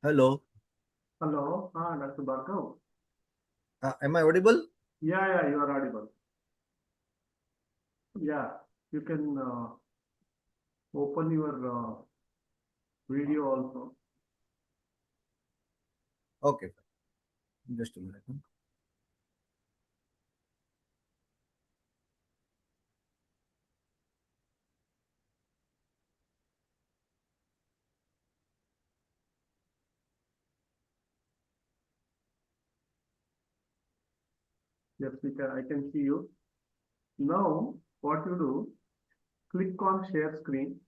Hello. Hello, Dr. Bhargav. Am I audible? Yeah, you are audible. Yeah, you can open your video also. Okay. Just a minute. Yes, I can see you. Now, what you do, click on share screen.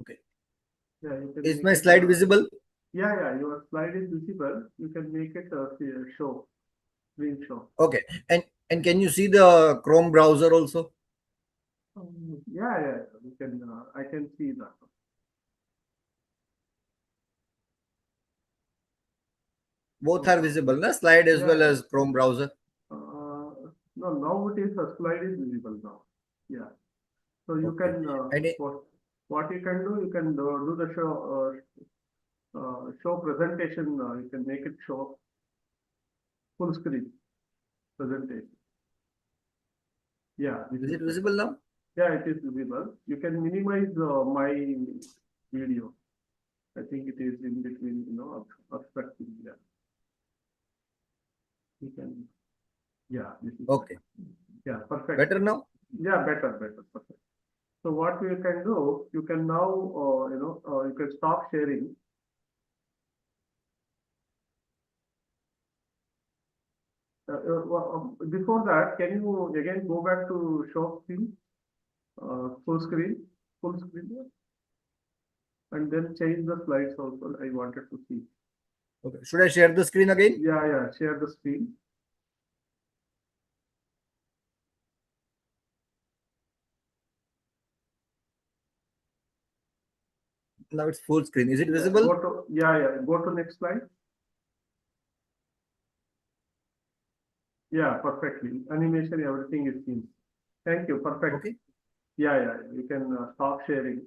Okay. Yeah, you can Is make my it. slide visible? Yeah, your slide is visible. You can make it show, screen show. Okay. And can you see the Chrome browser also? Yeah, you can. I can see that. Both are visible, na? Slide as Yeah. well as Chrome browser. No, now it is a slide is visible now. Yeah. So you Okay. can And what you can do, you can do the show presentation. You can make it show full screen presentation. Yeah, this is is it better. visible now? Yeah, it is visible. You can minimize my video. I think it is in between, obstructing. Yeah, you can. Yeah, this is Okay. better. Yeah, perfect. Better now? Yeah, better, perfect. So what you can do, you can now, you can stop sharing. Before that, can you again go back to show screen, full screen, full screen, and then change the slides also. I wanted to see. Okay. Should I share the screen again? Yeah, share the screen. Now it's full screen. Is it Yeah, visible? go to next slide. Yeah, perfectly. Animation, everything is seen. Thank you. Perfect. Okay. Yeah. You can stop sharing.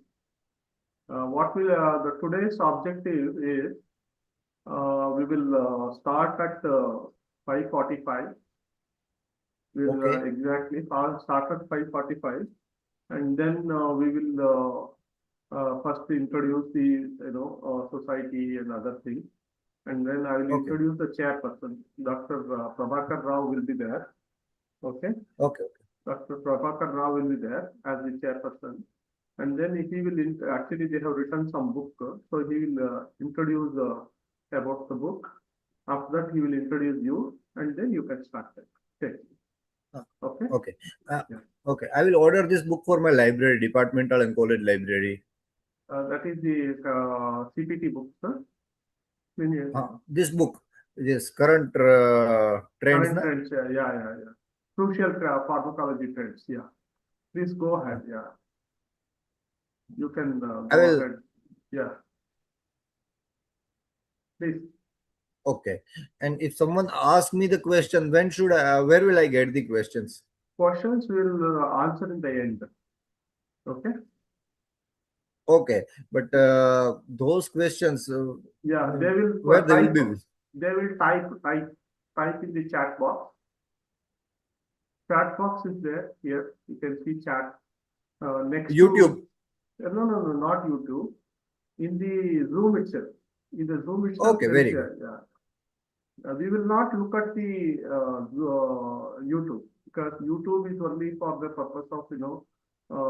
What will the today's objective is we will start at 5:45. We'll Okay. exactly start at 5:45, and then we will first introduce the society and other things, and then I will Okay. introduce the chairperson. Dr. Prabhakar Rao will be there. Okay, Okay. Dr. Prabhakar Rao will be there as the chairperson, and then he will actually they have written some book, so he will introduce about the book. After that, he will introduce you, and then you can start it. Okay. Okay. Okay. Yeah. Okay. I will order this book for my library, departmental and college library. That is the CPT book, sir. This book, this current trends, Current na? trends, yeah. Crucial pharmacology trends, yeah. Please go ahead, yeah. You can I go will. ahead, yeah. Please. Okay. And if someone asks me the question, where will I get the questions? Questions will answer in the end. Okay. Okay. But those questions, Yeah, they will where they will type. be? They will type in the chat box. Chat box is there here. You can see chat next to. YouTube. No, not YouTube. In the Zoom itself. In the Zoom itself, Okay. there is Very good. yeah. We will not look at the YouTube, because YouTube is only for the purpose of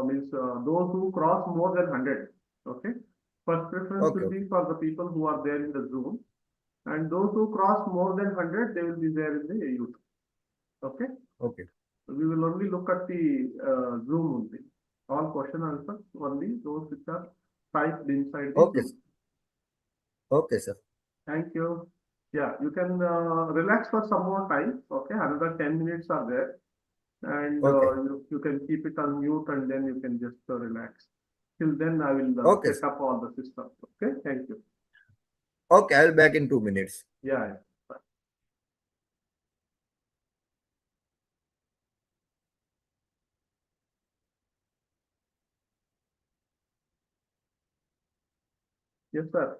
means those who cross more than 100. Okay, first preference Okay. will be for the people who are there in the Zoom, and those who cross more than 100, they will be there in the YouTube. Okay. Okay. We will only look at the Zoom only. All question answers only those which are typed inside the Okay. Zoom. Okay, sir. Thank you. Yeah, you can relax for some more time. Okay, another 10 minutes are there, and Okay. you can keep it on mute and then you can just relax. Till then, I will Okay, set sir. up all the systems. Okay, thank you. Okay, I'll back in 2 minutes. Yeah. Yeah. Yes, sir.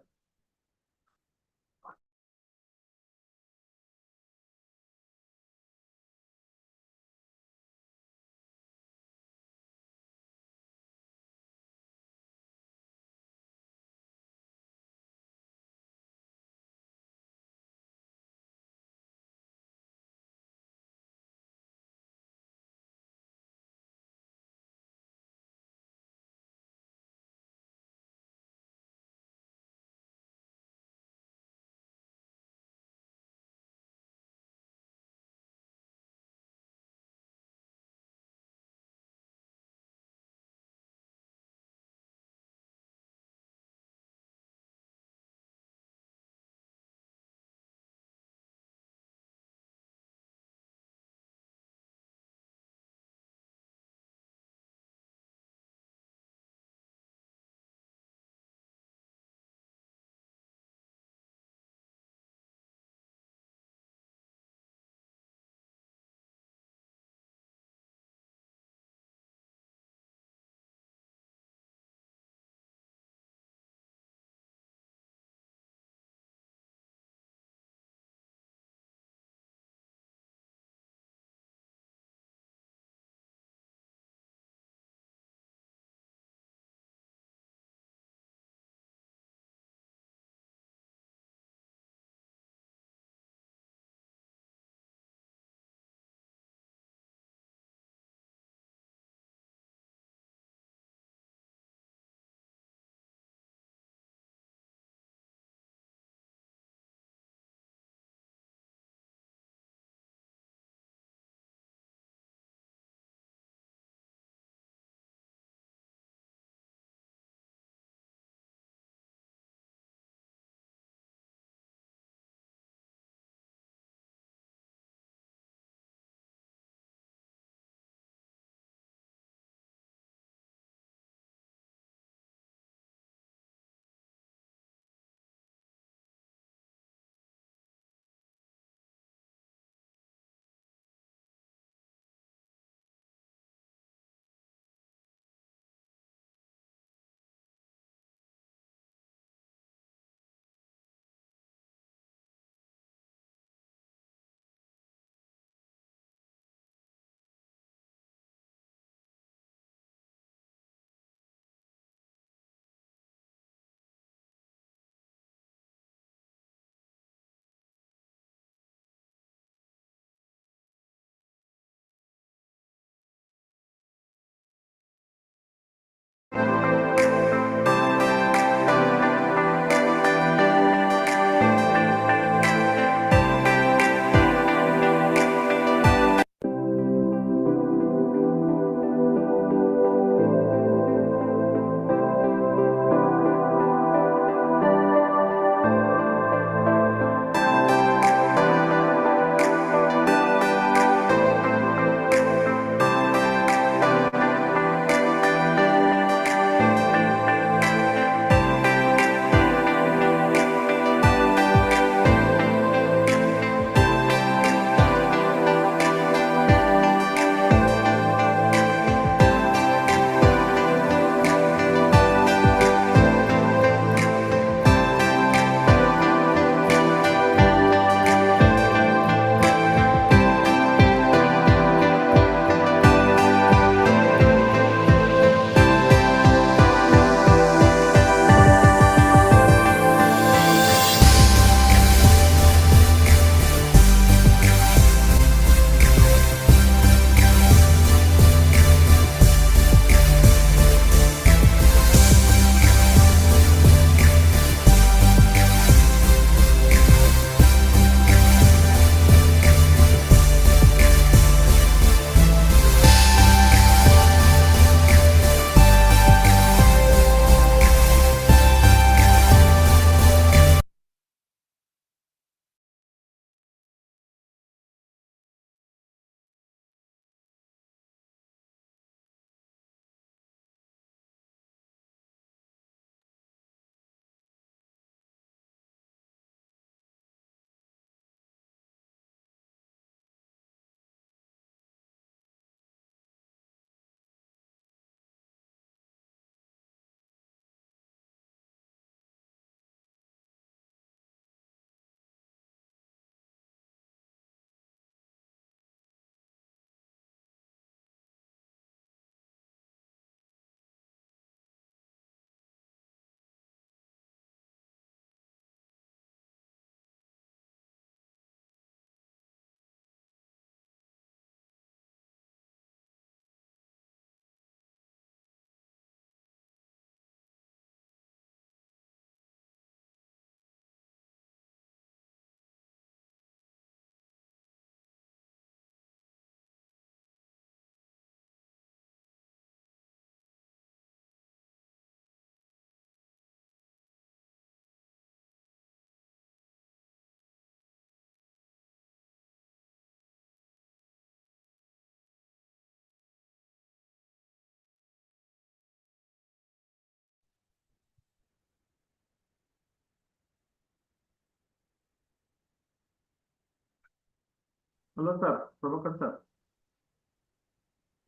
Hello, sir. Prabhakar, sir.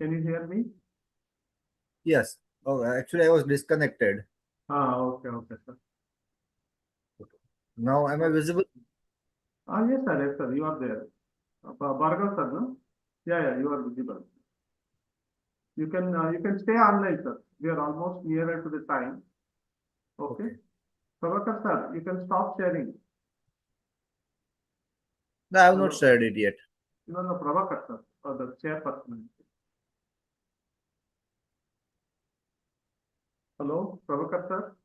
Can you hear me? Yes. Oh, actually, I was disconnected. Okay, okay, sir. Now, am I Okay. visible? Yes, sir. You are there. Bhargav, sir, no? Yeah, you are visible. You can stay online, sir. We are almost nearer to the time. Okay. Okay. Prabhakar, sir, you can stop sharing. No, I have not Hello. shared it yet. No, Prabhakar, sir, or the chairperson. Hello, Prabhakar, sir.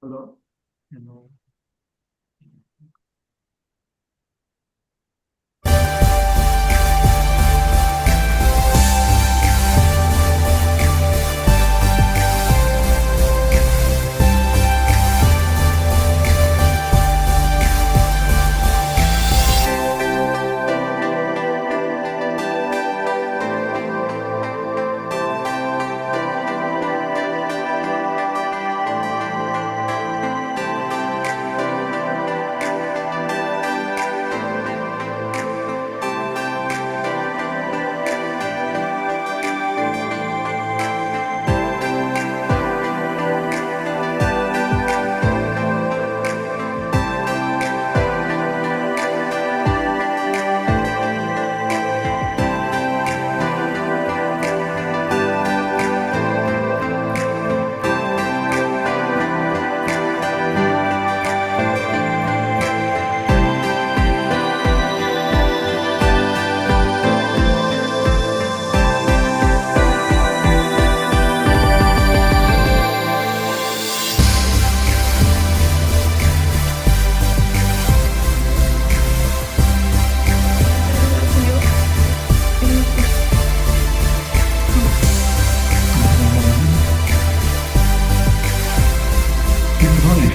Hello. Hello.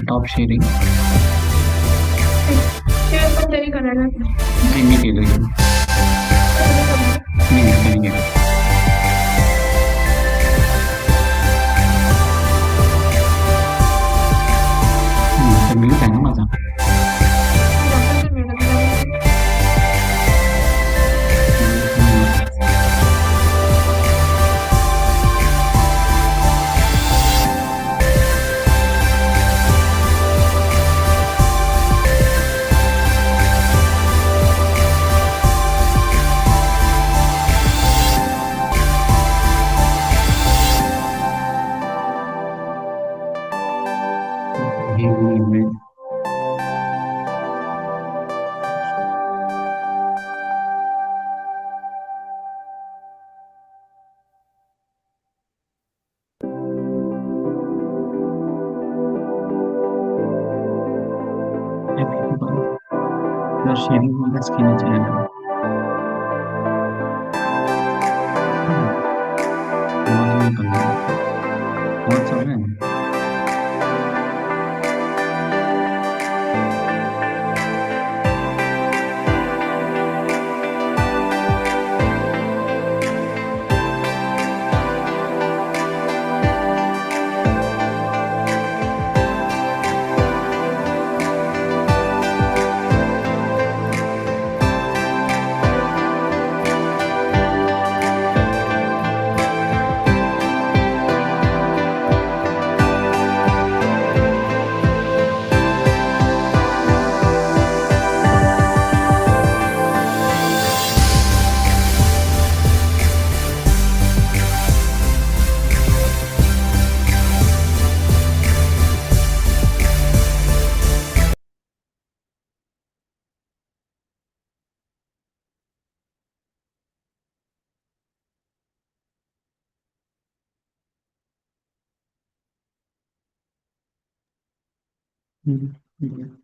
Stop sharing share पण तरी करायला नाही मी केलं मी नाही केलं तर मी आहे ना माझा हे email. जर शेअरिंग मध्येच केलं चॅनल आवाज मी पण आवाज चालू आहे ना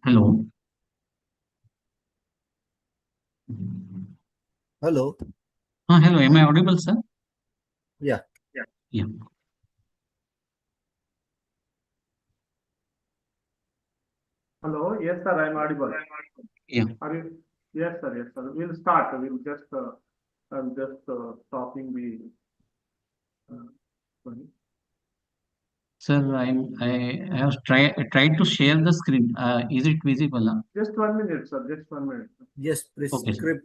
हॅलो Hello. हां hello am I audible sir Yeah. या Hello. Yes, sir. I am audible. Yeah. Are you? Yes, sir. Yes, sir. We'll start. We'll just. I'm just stopping the. Sorry. Sir, I have tried to share the screen. Is it visible? Just 1 minute, sir. Just 1 minute. Yes, Okay, sir.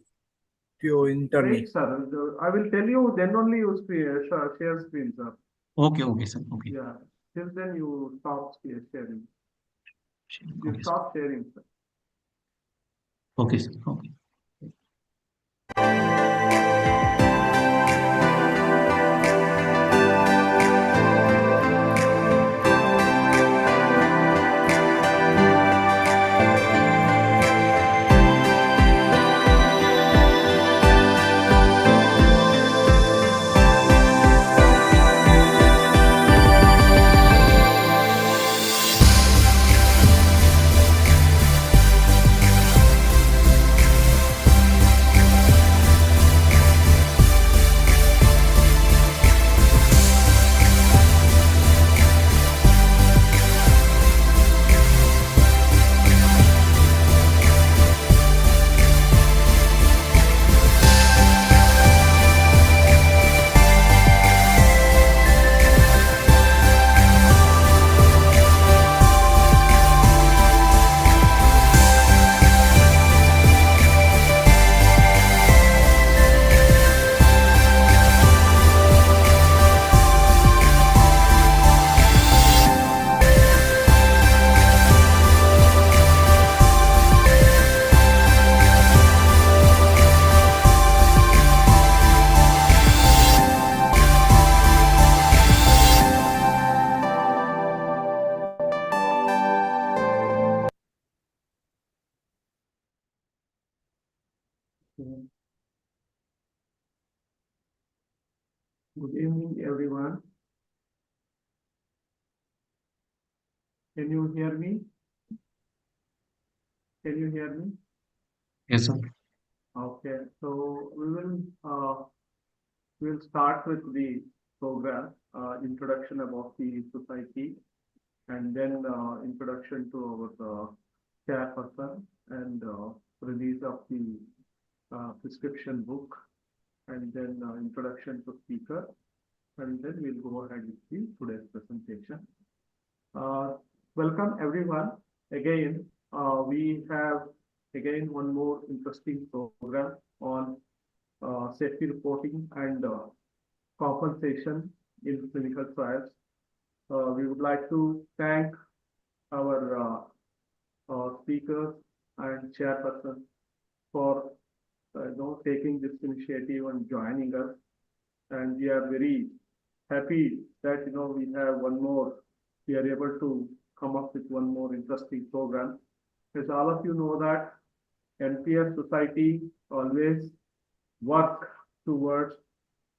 prescriptio interni. Wait, sir. I will tell you. Then only you share screen, sir. Okay, sir. Okay. Yeah. Till then you stop sharing. You Okay, sir. stop sharing, sir. Okay, sir. Okay. Good evening, everyone. Can you hear me? Can you hear me? Yes, sir. Okay. So we'll start with the program introduction about the society, and then introduction to our chairperson and release of the prescription book, and then introduction to speaker, and then we'll go ahead with the today's presentation. Uh, Welcome everyone. Again, we have again one more interesting program on safety reporting and compensation in clinical trials. We would like to thank our speakers and chairperson for taking this initiative and joining us. And we are very happy that we have one more. We are able to come up with one more interesting program. As all of you know that NPS society always work towards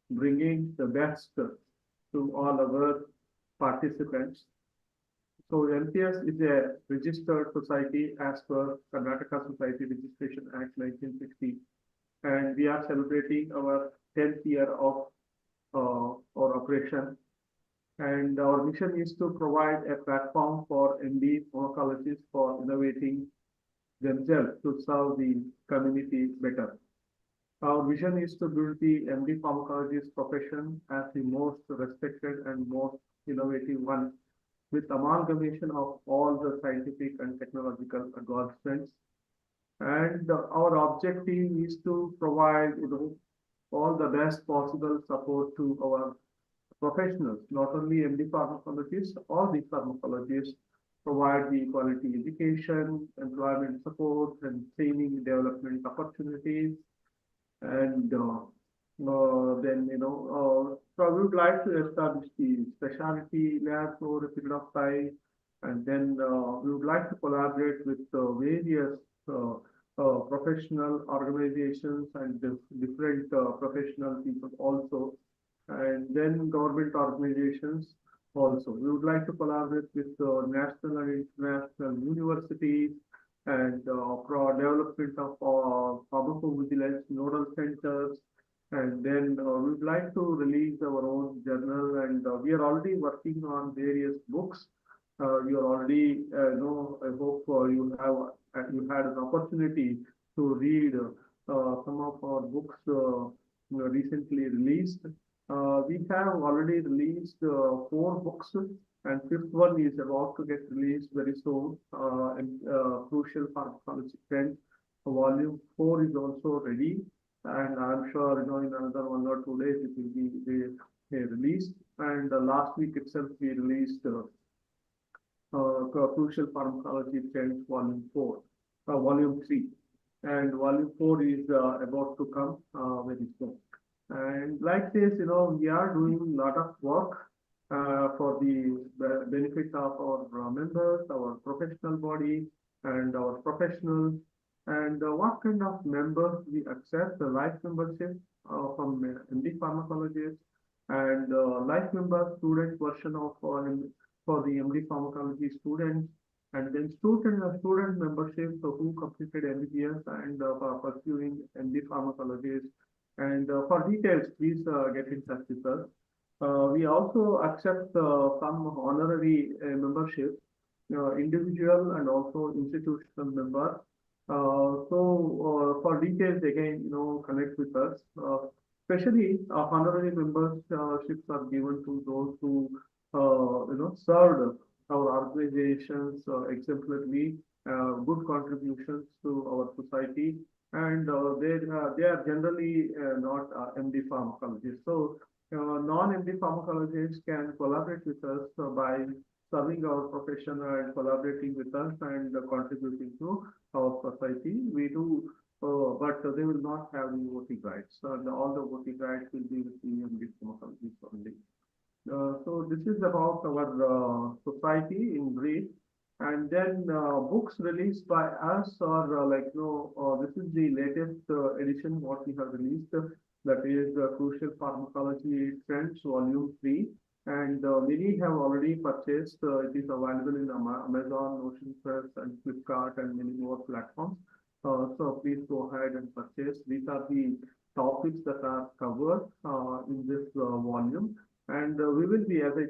bringing the best to all our participants. So NPS is a registered society as per Karnataka Society Registration Act 1960, and we are celebrating our 10th year of our operation. And our mission is to provide a platform for MD pharmacologists for innovating themselves to serve the community better. Our vision is to build the MD pharmacologist profession as the most respected and most innovative one, with amalgamation of all the scientific and technological advancements. And our objective is to provide, all the best possible support to our professionals, not only MD pharmacologists, all the pharmacologists provide the quality education, employment support, and training development opportunities. And then, so we would like to establish the specialty lab for a period of time. And then we would like to collaborate with various professional organizations and different professional people also, and then government organizations also. We would like to collaborate with national and international universities and for development of pharmacovigilance nodal centers. And then we would like to release our own journal, and we are already working on various books you are already, I hope you had an opportunity to read some of our books recently released. We have already released four books, and fifth one is about to get released very soon. Crucial Pharmacology Trends, Volume 4 is also ready, and I'm sure in another 1 or 2 days it will be released. And last week itself we released Crucial Pharmacology Trends Volume 4, Volume 3, and Volume 4 is about to come very soon. And like this, we are doing a lot of work for the benefit of our members, our professional body, and our professionals. And what kind of members we accept? The life membership from MD Pharmacologists, and life member student version of for the MD Pharmacology students, and then student membership so who completed MBBS and are pursuing MD Pharmacologist. And for details, please get in touch with us. We also accept some honorary membership, individual and also institutional member. For details, again, connect with us. Especially honorary memberships are given to those who, served our organizations exemplarily, good contributions to our society, and they are generally not MD pharmacologists. So non-MD pharmacologists can collaborate with us by serving our profession and collaborating with us and contributing to our society. We do, but they will not have the voting rights. And all the voting rights will be with the MD pharmacologists only. So this is about our society in brief. And then books released by us are this is the latest edition what we have released. That is Crucial Pharmacology Trends Volume 3. And many have already purchased. It is available in Amazon, Ocean Press, and Flipkart, and many more platforms. So please go ahead and purchase. These are the topics that are covered in this volume. And we will be, as I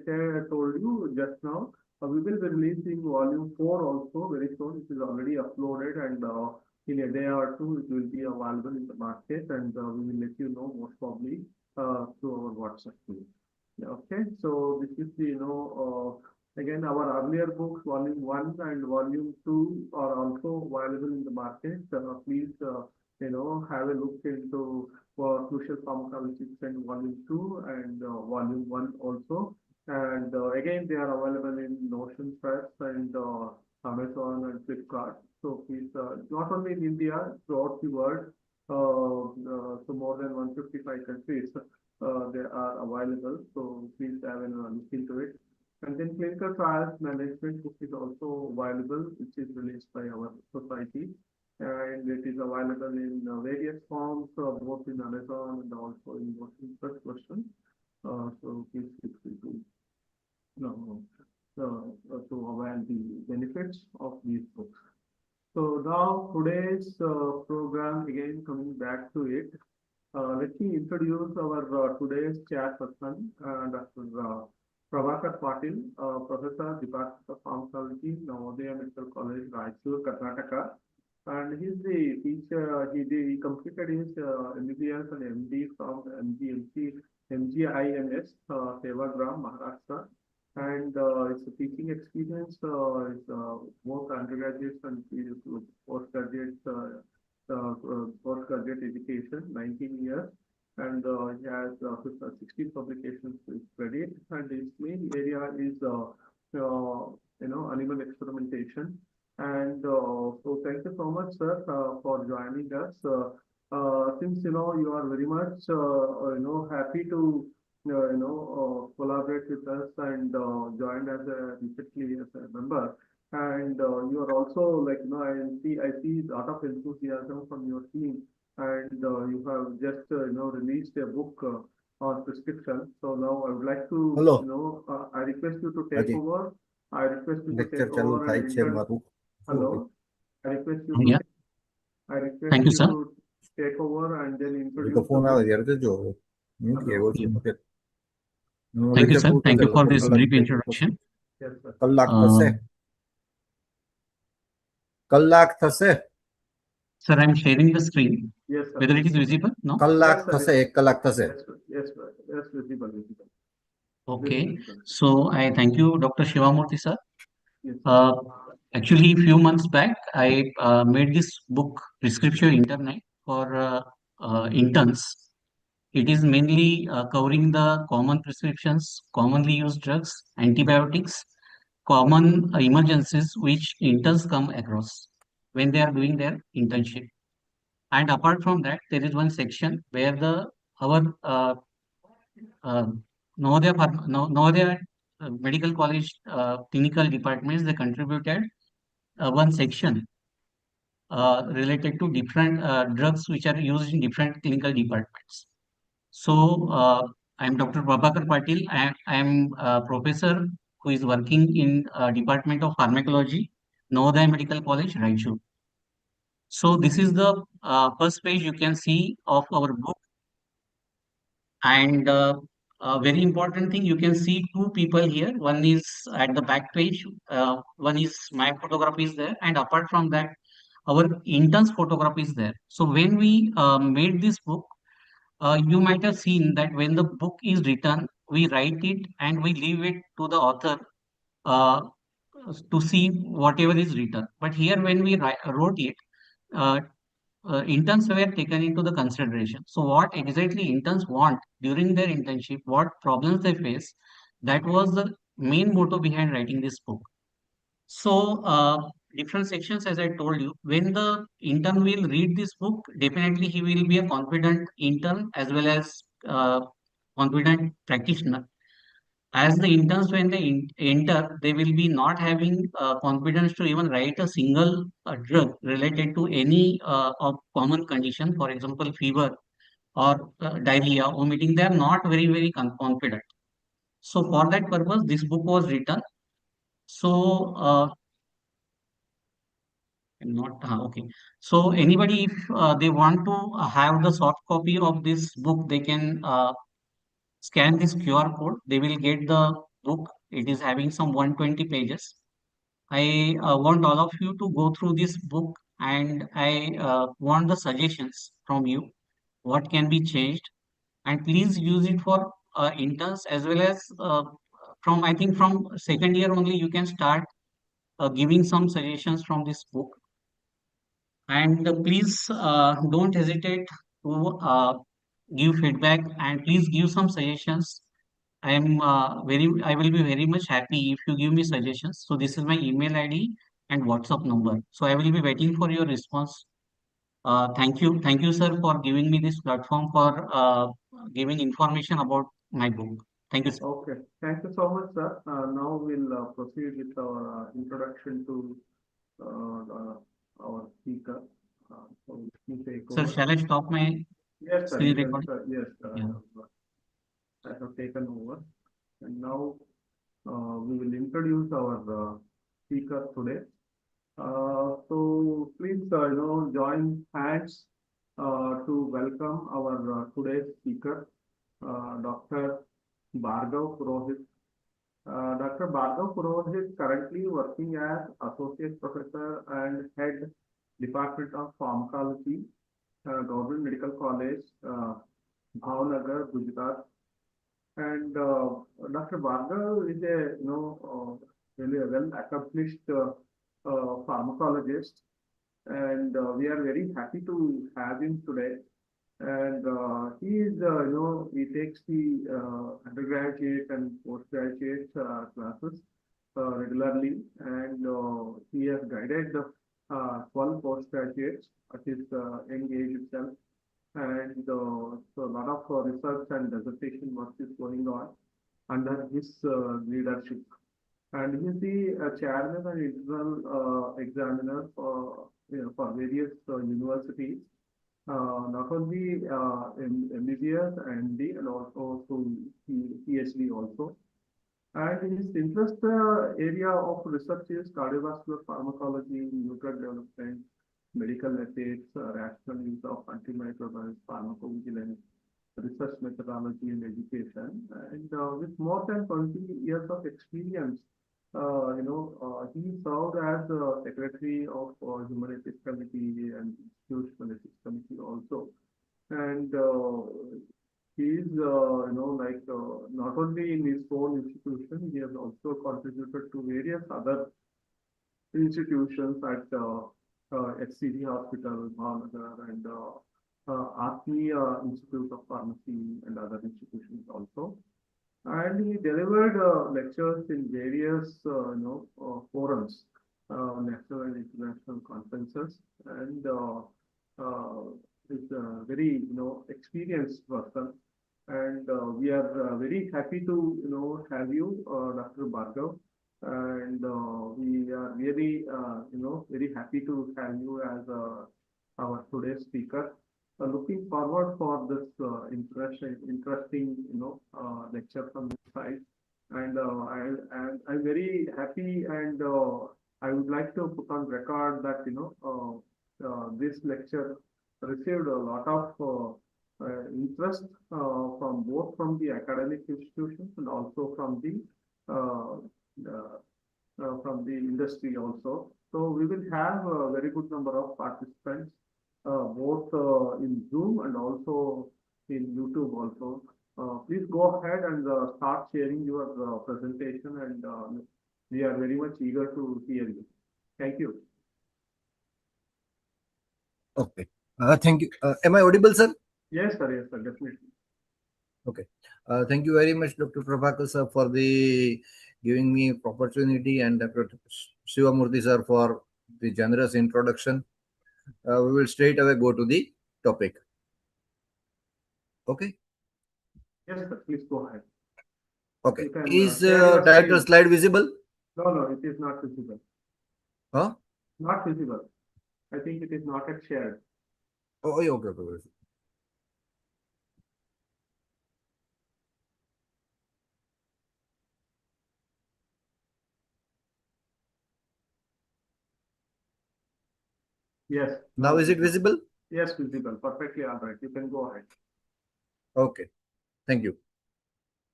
told you just now, we will be releasing Volume 4 also very soon. It is already uploaded, and in a day or two, it will be available in the market, and we will let you know most probably through our WhatsApp group. Okay, so this is the, again, our earlier books, Volume 1 and Volume 2 are also available in the market. Please, have a look into Crucial Pharmacology and Volume 2 and Volume 1 also. And again, they are available in Notion Press and Amazon and Flipkart. So please, not only in India, throughout the world, so more than 155 countries, they are available. So please have a look into it. And then clinical trials management book is also available, which is released by our society. And it is available in various forms, both in Amazon and also in Notion Press version. So please feel free to to avail the benefits of these books. So now today's program, again coming back to it, let me introduce our today's chairperson, Dr. Prabhakar Patil, Professor, Department of Pharmacology, Navodaya Medical College, Raichur, Karnataka. And he's the teacher, he completed his MBBS and MD from MGIMS, Sevagram, Maharashtra. And it's a teaching experience, it's both undergraduate and postgraduate education, 19 years. And he has 16 publications to his credit. And his main area is, animal experimentation. And so thank you so much, sir, for joining us. Since, you are very much, happy to collaborate with us and join as recently as a member. And you are also I see a lot of enthusiasm from your team, and you have just released a book on prescription. So now I would like to Hello. I request you to take Haji, over. I request you to lecture take चालू over થાય and છે મારું. hello. I request you Yeah, to thank you, sir. take over and then તો introduce the phone આવે book. ત્યારે જજો. મૂકી Hello. આવ્યો છું. Yeah. ઓકે. હું Thank you, lecture sir. પૂરું Thank કરી you for લઉં. this કલાક brief થઈ ગઈ પછી. introduction. Yes, sir. કલાક Uh, થશે? કલાક થશે? Sir, I'm sharing the screen. Yes, sir. Whether it is visible? No? કલાક Yes, sir. થશે? 1 કલાક થશે? Yes, sir. Yes, sir. Yes, visible, visible. Very Okay. visible. So I thank you, Dr. Shivamurthy, sir. Yes, sir. Uh, Actually, few months back, I made this book, Prescription Internet, for interns. It is mainly covering the common prescriptions, commonly used drugs, antibiotics, common emergencies which interns come across when they are doing their internship. And apart from that, there is one section where the our uh, Navodaya Medical College clinical departments, they contributed one section related to different drugs which are used in different clinical departments. So, I'm Dr. Prabhakar Patil. I am a professor who is working in Department of Pharmacology, Navodaya Medical College, Raichur. So, this is the first page you can see of our book. And a very important thing, you can see two people here. One is at the back page. One is my photograph is there, and apart from that, our intern's photograph is there. So when we made this book, you might have seen that when the book is written, we write it and we leave it to the author uh, to see whatever is written. But here, when we wrote it, uh, interns were taken into the consideration. So, what exactly interns want during their internship, what problems they face, that was the main motto behind writing this book. So, different sections, as I told you, when the intern will read this book, definitely he will be a confident intern as well as confident practitioner. As the interns, when they enter, they will be not having confidence to even write a single drug related to any of common condition, for example, fever or diarrhea, vomiting. They are not very confident. So, for that purpose, this book was written. So, I'm not okay. So anybody, if they want to have the soft copy of this book, they can scan this QR code. They will get the book. It is having some 120 pages. I want all of you to go through this book, and I want the suggestions from you. What can be changed, and please use it for interns as well as from, I think, from second year only you can start giving some suggestions from this book. And please don't hesitate to give feedback, and please give some suggestions. I will be very much happy if you give me suggestions. So this is my email ID and WhatsApp number. So I will be waiting for your response. Thank you, sir, for giving me this platform for giving information about my book. Thank you, sir. Okay. Thank you so much, sir. Now we'll proceed with our introduction to our speaker. So let me take Sir, over. shall I stop my Yes, sir. You screen can, recording? sir. Yes, Yeah. I have taken over. And now we will introduce our speaker today. So please, join hands to welcome our today's speaker, Dr. Bhargav Purohit. Dr. Bhargav Purohit currently working as Associate Professor and Head Department of Pharmacology, Government Medical College, Bhavnagar, Gujarat. And Dr. Bhargav is a really a well accomplished pharmacologist, and we are very happy to have him today. And he is, he takes the undergraduate and postgraduate classes regularly, and he has guided 12 postgraduates at his young age itself. And so a lot of research and dissertation work is going on under his leadership. And he is the chairman and internal examiner for various universities, not only in MBBS, MD, and also through PhD also. And his interest area of research is cardiovascular pharmacology, new drug development, medical ethics, rational use of antimicrobials, pharmacovigilance, research methodology and education. And with more than 20 years of experience He served as secretary of Human Ethics Committee and Institutional Ethics Committee also. And he is, not only in his own institution, he has also contributed to various other institutions at HCG Hospital, Bhavnagar, and APNI Institute of Pharmacy and other institutions also. And he delivered lectures in various, forums, national and international conferences, and is a very, experienced person. And we are very happy to, have you, Dr. Bhargav. And we are really, very happy to have you as our today's speaker. Looking forward for this interesting, lecture from this side. And I'm very happy, and I would like to put on record that this lecture received a lot of interest from both from the academic institutions and also uh, uh, from the industry also. So we will have a very good number of participants, both in Zoom and also in YouTube also. Please go ahead and start sharing your presentation, and we are very much eager to hear you. Thank you. Okay. Thank you. Am I audible, sir? Yes, sir, definitely. Okay. Thank you very much, Dr. Prabhakar sir, for the giving me opportunity, and Dr. Shivamurthy sir for the generous introduction. We will straight away go to the topic. Okay. Yes, sir, please go ahead. Okay. You can Is share your title screen. slide visible? No, it is not visible. Huh? Not visible. I think it is not yet shared. Oh, yeah, okay, okay. Yes, Now now is it it is. visible? Yes, visible. Perfectly all right. You can go ahead. Okay. Thank you.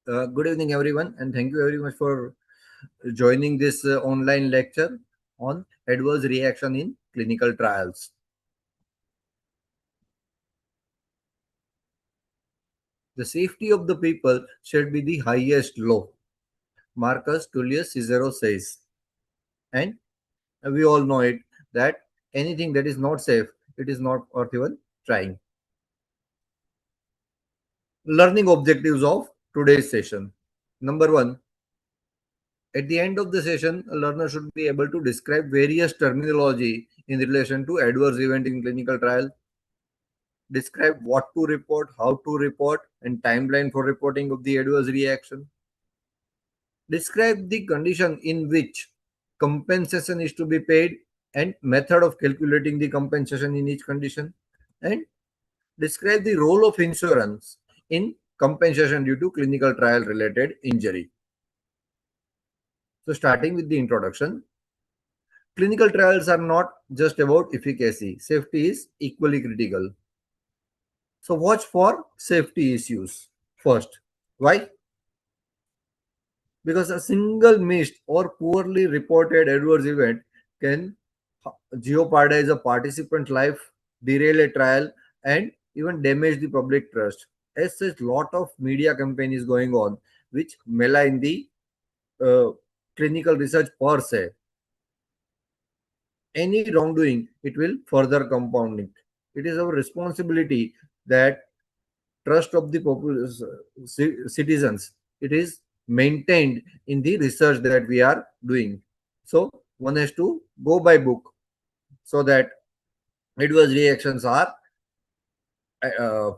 Good evening, everyone, and thank you very much for joining this online lecture on adverse reaction in clinical trials. The safety of the people should be the highest law, Marcus Tullius Cicero says. And we all know it that anything that is not safe, it is not worth even trying. Learning objectives of today's session. Number one, at the end of the session, a learner should be able to describe various terminology in relation to adverse event in clinical trial, describe what to report, how to report, and timeline for reporting of the adverse reaction. Describe the condition in which compensation is to be paid and method of calculating the compensation in each condition. And describe the role of insurance in compensation due to clinical trial related injury. So starting with the introduction, clinical trials are not just about efficacy. Safety is equally critical. So watch for safety issues first. Why? Because a single missed or poorly reported adverse event can jeopardize a participant's life, derail a trial, and even damage the public trust. As such, lot of media campaign is going on which malign the uh, clinical research per se. Any wrongdoing, it will further compound it. It is our responsibility that trust of the citizens, it is maintained in the research that we are doing. So one has to go by book so that adverse reactions are uh,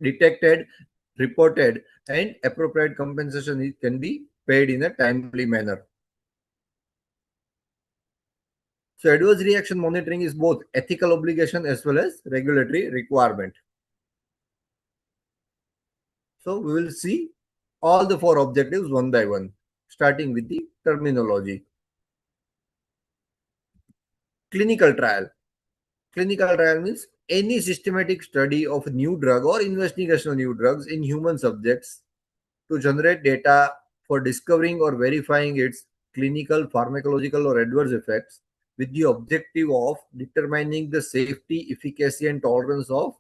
detected, reported, and appropriate compensation can be paid in a timely manner. So adverse reaction monitoring is both ethical obligation as well as regulatory requirement. So we will see all the four objectives one by one, starting with the terminology. Clinical trial. Clinical trial means any systematic study of a new drug or investigation of new drugs in human subjects to generate data for discovering or verifying its clinical, pharmacological, or adverse effects with the objective of determining the safety, efficacy, and tolerance of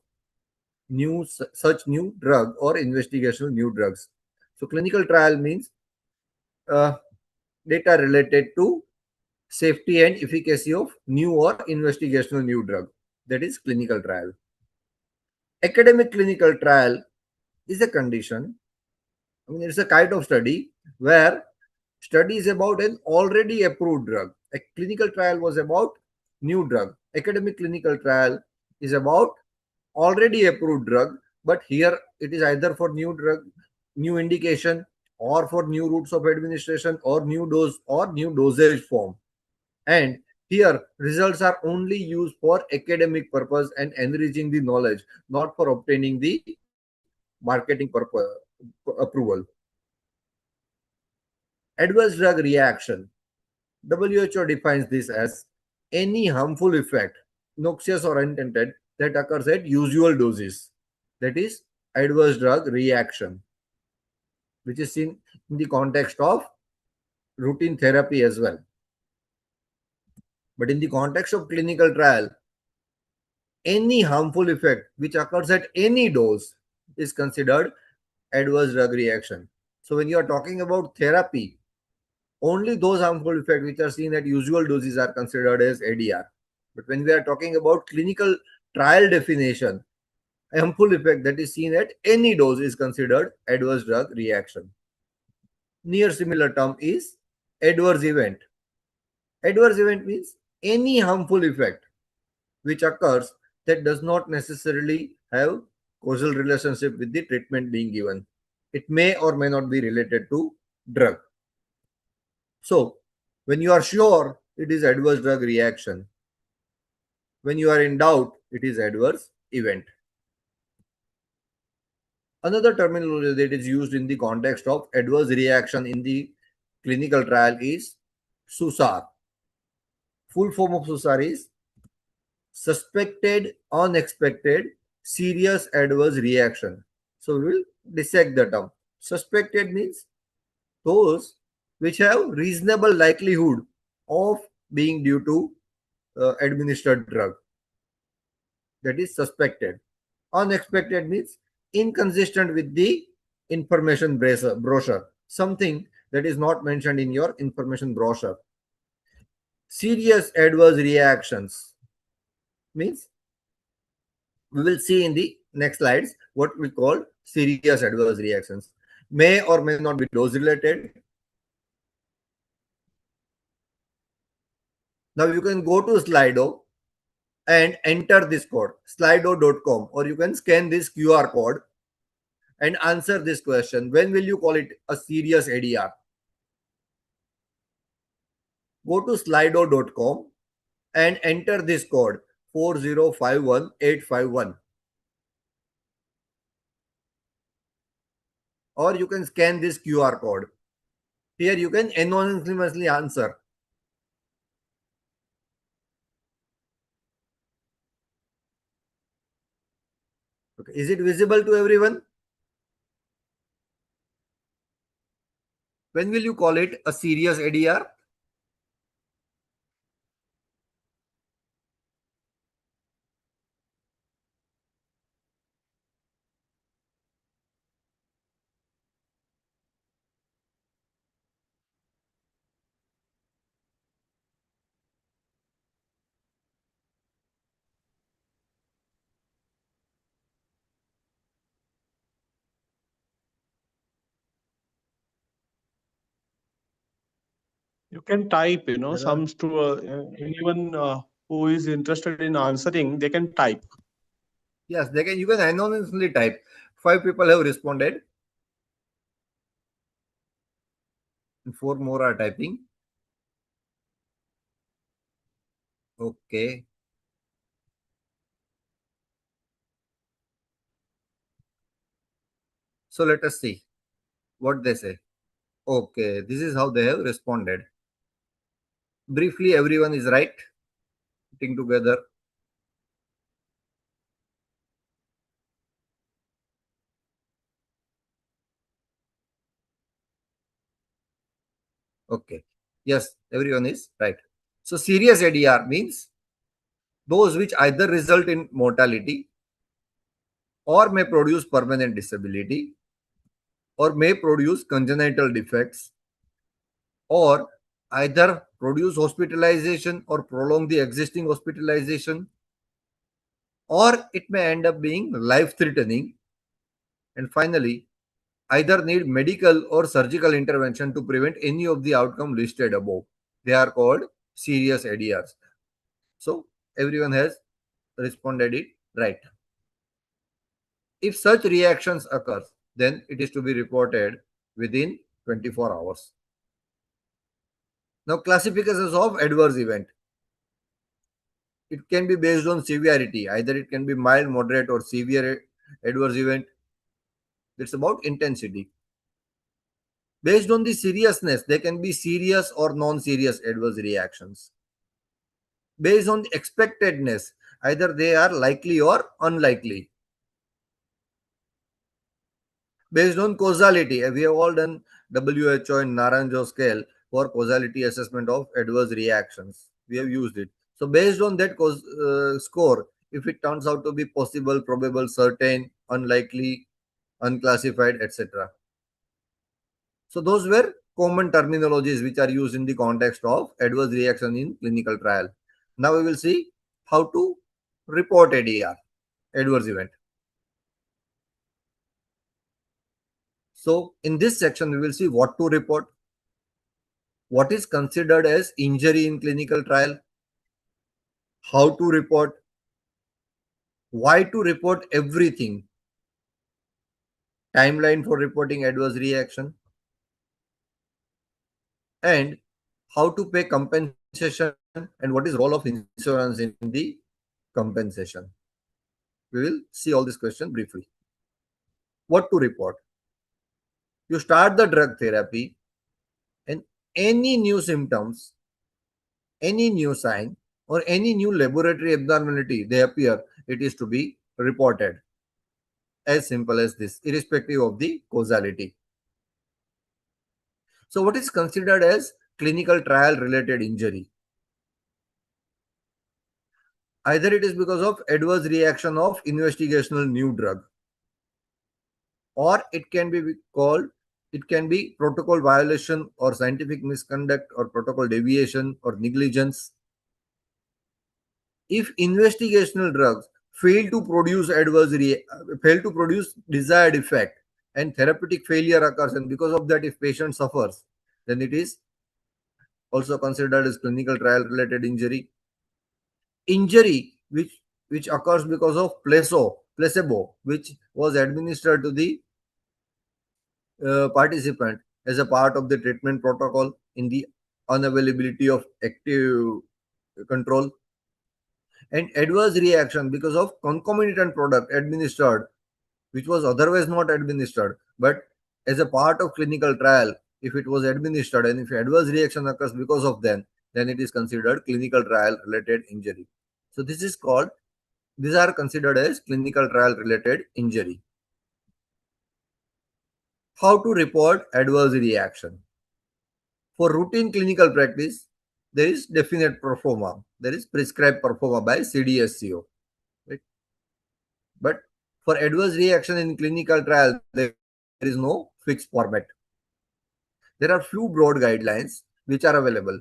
such new drug or investigational new drugs. So clinical trial means uh, data related to safety and efficacy of new or investigational new drug. That is clinical trial. Academic clinical trial is a condition. I mean, it's a kind of study where study is about an already approved drug. A clinical trial was about new drug. Academic clinical trial is about already approved drug, but here it is either for new drug, new indication, or for new routes of administration, or new dose or new dosage form. And here results are only used for academic purpose and enriching the knowledge, not for obtaining the marketing purpose approval. Adverse drug reaction. WHO defines this as any harmful effect, noxious or unintended, that occurs at usual doses. That is adverse drug reaction, which is seen in the context of routine therapy as well. But in the context of clinical trial, any harmful effect which occurs at any dose is considered adverse drug reaction. So when you are talking about therapy, only those harmful effects which are seen at usual doses are considered as ADR. But when we are talking about clinical trial definition, a harmful effect that is seen at any dose is considered adverse drug reaction. Near similar term is adverse event. Adverse event means any harmful effect which occurs that does not necessarily have causal relationship with the treatment being given. It may or may not be related to drug. So, when you are sure it is adverse drug reaction, when you are in doubt, it is adverse event. Another terminology that is used in the context of adverse reaction in the clinical trial is SUSAR. Full form of SUSAR is suspected, unexpected, serious adverse reaction. So we will dissect the term. Suspected means those which have reasonable likelihood of being due to administered drug. That is suspected. Unexpected means inconsistent with the information brochure. Something that is not mentioned in your information brochure. Serious adverse reactions means we will see in the next slides what we call serious adverse reactions. May or may not be dose related. Now you can go to Slido and enter this code slido.com, or you can scan this QR code and answer this question. When will you call it a serious ADR? Go to slido.com and enter this code 4051851, or you can scan this QR code. Here you can anonymously answer. Okay. Is it visible to everyone? When will you call it a serious ADR? You can type, There are, some to anyone who is interested in answering, they can type. yes, they can. You can anonymously type. 5 people have responded, and 4 more are typing. Okay. So let us see what they say. Okay, this is how they have responded. Briefly, everyone is right. Putting together. Okay. Yes, everyone is right. So serious ADR means those which either result in mortality or may produce permanent disability or may produce congenital defects or either produce hospitalization or prolong the existing hospitalization, or it may end up being life threatening, and finally either need medical or surgical intervention to prevent any of the outcome listed above. They are called serious ADRs. So everyone has responded it right. If such reactions occurs, then it is to be reported within 24 hours. Now, classifications of adverse event. It can be based on severity. Either it can be mild, moderate, or severe adverse event. It's about intensity. Based on the seriousness, they can be serious or non-serious adverse reactions. Based on the expectedness, either they are likely or unlikely. Based on causality, we have all done WHO and Naranjo scale for causality assessment of adverse reactions. We have used it. So based on that score, if it turns out to be possible, probable, certain, unlikely, unclassified, etc. So those were common terminologies which are used in the context of adverse reaction in clinical trial. Now we will see how to report ADR, adverse event. So in this section, we will see what to report, what is considered as injury in clinical trial, how to report, why to report everything, timeline for reporting adverse reaction, and how to pay compensation and what is role of insurance in the compensation. We will see all this question briefly. What to report? You start the drug therapy and any new symptoms, any new sign, or any new laboratory abnormality they appear, it is to be reported. As simple as this, irrespective of the causality. So, what is considered as clinical trial related injury? Either it is because of adverse reaction of investigational new drug, or it can be called, it can be protocol violation or scientific misconduct or protocol deviation or negligence. If investigational drugs fail to produce desired effect and therapeutic failure occurs, and because of that if patient suffers, then it is also considered as clinical trial related injury. Injury which occurs because of placebo which was administered to the participant as a part of the treatment protocol in the unavailability of active control, and adverse reaction because of concomitant product administered which was otherwise not administered, but as a part of clinical trial if it was administered and if adverse reaction occurs because of them, then it is considered clinical trial related injury. So this is called, these are considered as clinical trial related injury. How to report adverse reaction? For routine clinical practice, there is definite performa. There is prescribed performa by CDSCO. Right? But for adverse reaction in clinical trial, there is no fixed format. There are few broad guidelines which are available.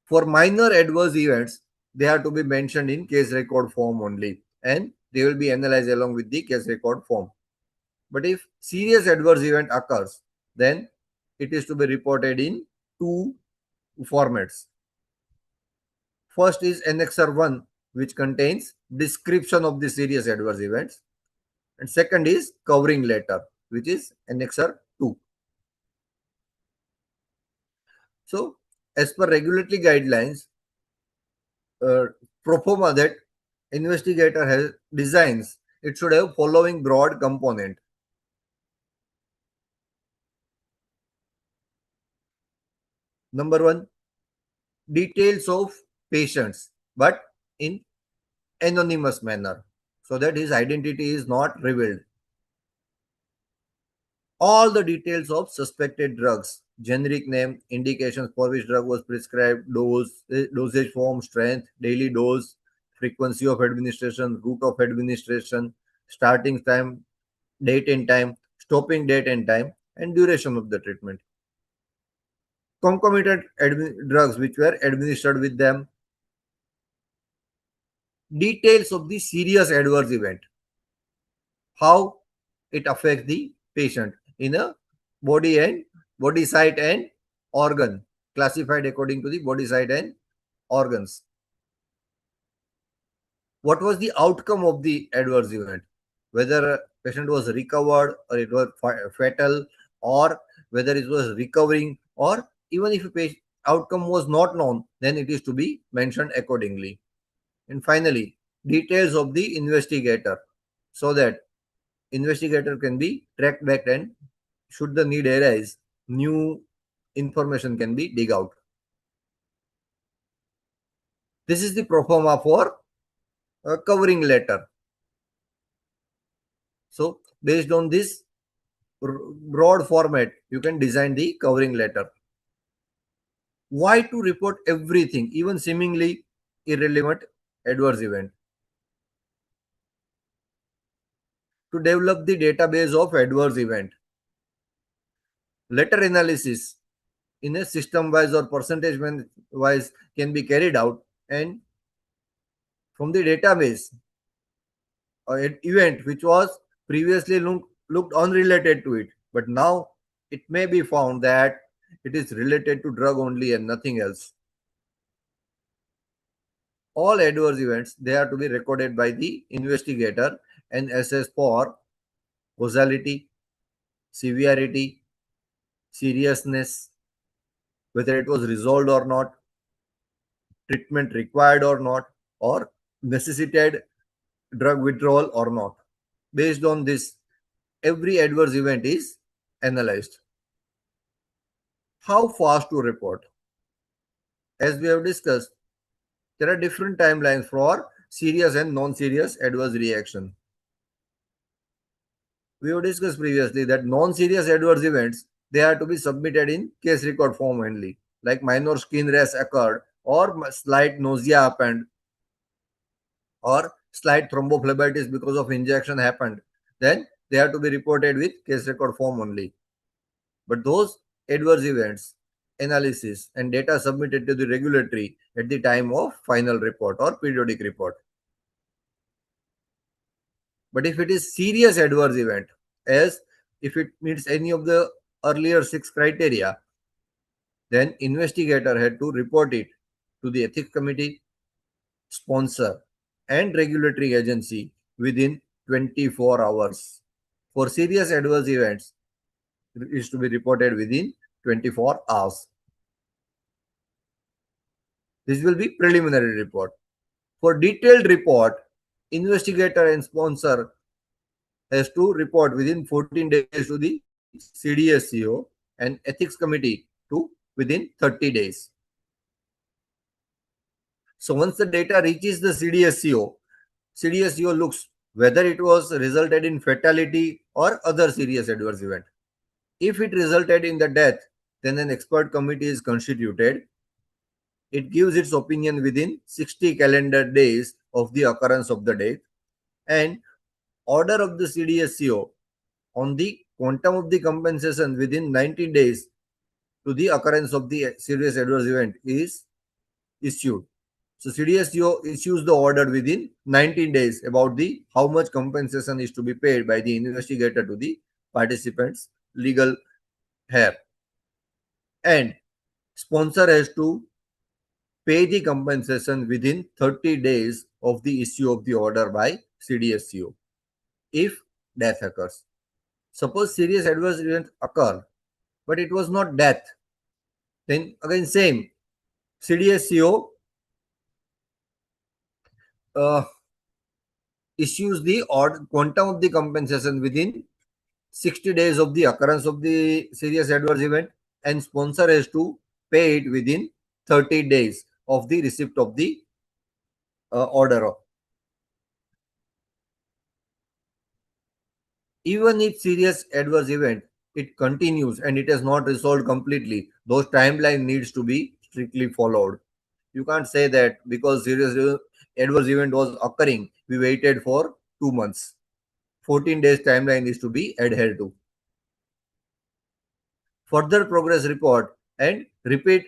For minor adverse events, they have to be mentioned in case record form only, and they will be analyzed along with the case record form. But if serious adverse event occurs, then it is to be reported in two formats. First is Annexer 1, which contains description of the serious adverse events. And second is covering letter, which is Annexer 2. So, as per regulatory guidelines, proforma that investigator has designs, it should have following broad component. Number one, details of patients, but in anonymous manner, so that his identity is not revealed. all the details of suspected drugs, generic name, indications for which drug was prescribed, dose, dosage form, strength, daily dose, frequency of administration, route of administration, starting time, date and time, stopping date and time, and duration of the treatment. Concomitant drugs which were administered with them, details of the serious adverse event, how it affects the patient in a body and body site and organ, classified according to the body site and organs. What was the outcome of the adverse event? Whether a patient was recovered or it was fatal, or whether it was recovering, or even if a patient outcome was not known, then it is to be mentioned accordingly. And finally, details of the investigator, so that investigator can be tracked back, and should the need arise, new information can be dig out. This is the pro forma for a covering letter. So based on this broad format, you can design the covering letter. Why to report everything, even seemingly irrelevant adverse event? To develop the database of adverse event. Letter analysis in a system wise or percentage wise can be carried out, and from the database an event which was previously looked unrelated to it, but now it may be found that it is related to drug only and nothing else. All adverse events, they are to be recorded by the investigator and assessed for causality, severity, seriousness, whether it was resolved or not, treatment required or not, or necessitated drug withdrawal or not. Based on this, every adverse event is analyzed. How fast to report? As we have discussed, there are different timelines for serious and non-serious adverse reaction. We have discussed previously that non-serious adverse events, they are to be submitted in case record form only, like minor skin rash occurred, or slight nausea happened, or slight thrombophlebitis because of injection happened. Then they are to be reported with case record form only. But those adverse events, analysis, and data submitted to the regulatory at the time of final report or periodic report. But if it is serious adverse event, as if it meets any of the earlier 6 criteria, then investigator had to report it to the ethics committee, sponsor, and regulatory agency within 24 hours. For serious adverse events, it is to be reported within 24 hours. This will be preliminary report. For detailed report, investigator and sponsor has to report within 14 days to the CDSCO and ethics committee to within 30 days. So once the data reaches the CDSCO looks whether it was resulted in fatality or other serious adverse event. If it resulted in the death, then an expert committee is constituted. It gives its opinion within 60 calendar days of the occurrence of the death, and order of the CDSCO on the quantum of the compensation within 90 days to the occurrence of the serious adverse event is issued. So CDSCO issues the order within 19 days about the how much compensation is to be paid by the investigator to the participants' legal hair. And sponsor has to pay the compensation within 30 days of the issue of the order by CDSCO if death occurs. Suppose serious adverse event occur, but it was not death. Then again same, CDSCO issues the quantum of the compensation within 60 days of the occurrence of the serious adverse event, and sponsor has to pay it within 30 days of the receipt of the order. Even if serious adverse event it continues and it has not resolved completely, those timeline needs to be strictly followed. You can't say that because serious adverse event was occurring, we waited for 2 months. 14 days timeline is to be adhered to. Further progress report and repeat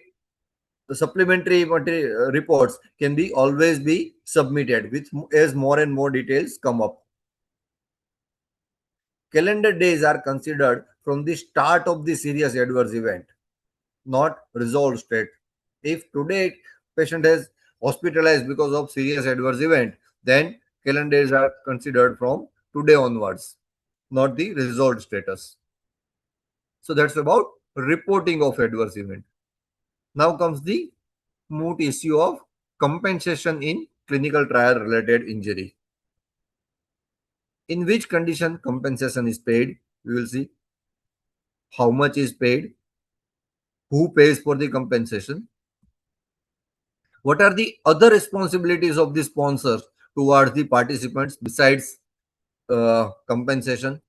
supplementary reports can be always be submitted with as more and more details come up. Calendar days are considered from the start of the serious adverse event, not resolved state. If today patient is hospitalized because of serious adverse event, then calendar days are considered from today onwards, not the resolved status. So that's about reporting of adverse event. Now comes the moot issue of compensation in clinical trial related injury. In which condition compensation is paid? We will see how much is paid, who pays for the compensation, what are the other responsibilities of the sponsors towards the participants besides compensation,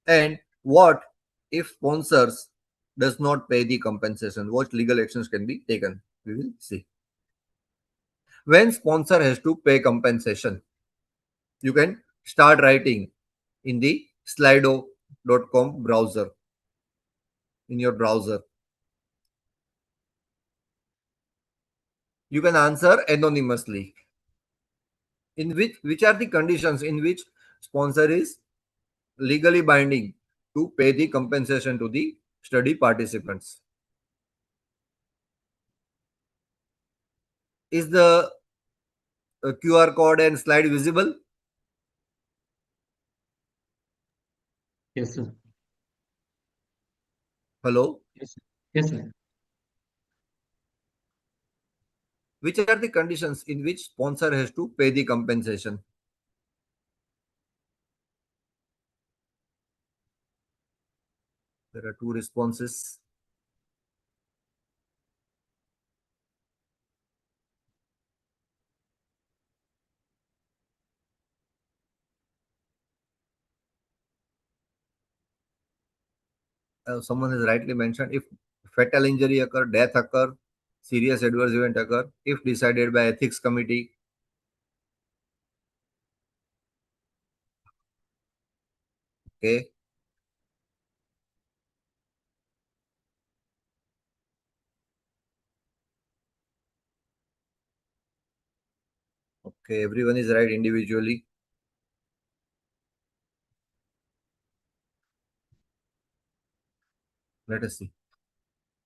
and what if sponsors does not pay the compensation, what legal actions can be taken. We will see. When sponsor has to pay compensation, you can start writing in the slido.com browser, in your browser. You can answer anonymously. In which are the conditions in which sponsor is legally binding to pay the compensation to the study participants? Is the QR code and slide visible? Yes, sir. Hello? Yes, sir. Yes, sir. Which are the conditions in which sponsor has to pay the compensation? There are two responses. Someone has rightly mentioned, if fatal injury occur, death occur, serious adverse event occur, if decided by ethics committee. Okay. Okay, everyone is right individually. Let us see.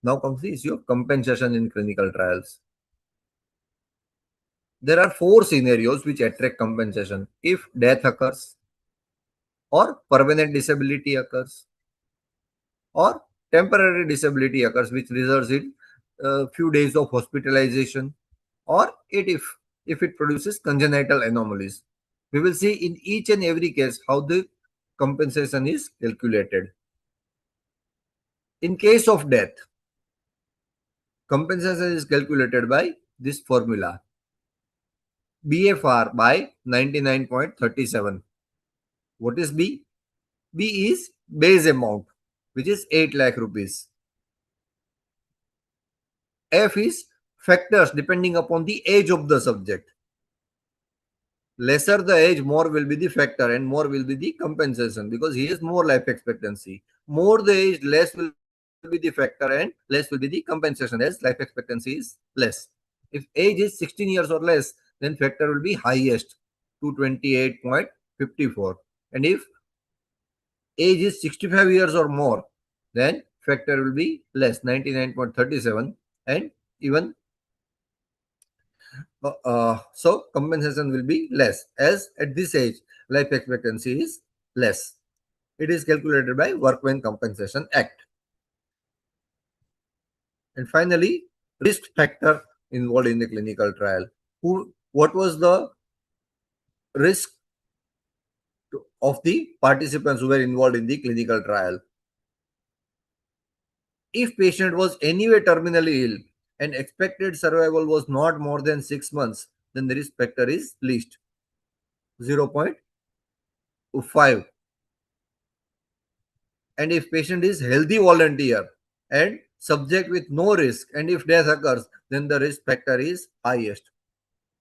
Now comes the issue of compensation in clinical trials. There are four scenarios which attract compensation. If death occurs, or permanent disability occurs, or temporary disability occurs, which results in a few days of hospitalization, or if it produces congenital anomalies. We will see in each and every case how the compensation is calculated. In case of death, compensation is calculated by this formula: BFR by 99.37. What is B? B is base amount, which is 8 lakh rupees. F is factors depending upon the age of the subject. Lesser the age, more will be the factor and more will be the compensation because he has more life expectancy. More the age, less will be the factor and less will be the compensation as life expectancy is less. If age is 16 years or less, then factor will be highest, 228.54. And if age is 65 years or more, then factor will be less, 99.37. And even so compensation will be less as at this age life expectancy is less. It is calculated by Workmen Compensation Act. And finally, risk factor involved in the clinical trial. What was the risk of the participants who were involved in the clinical trial? If patient was anyway terminally ill and expected survival was not more than 6 months, then the risk factor is least 0.5. and if patient is healthy volunteer and subject with no risk, and if death occurs, then the risk factor is highest.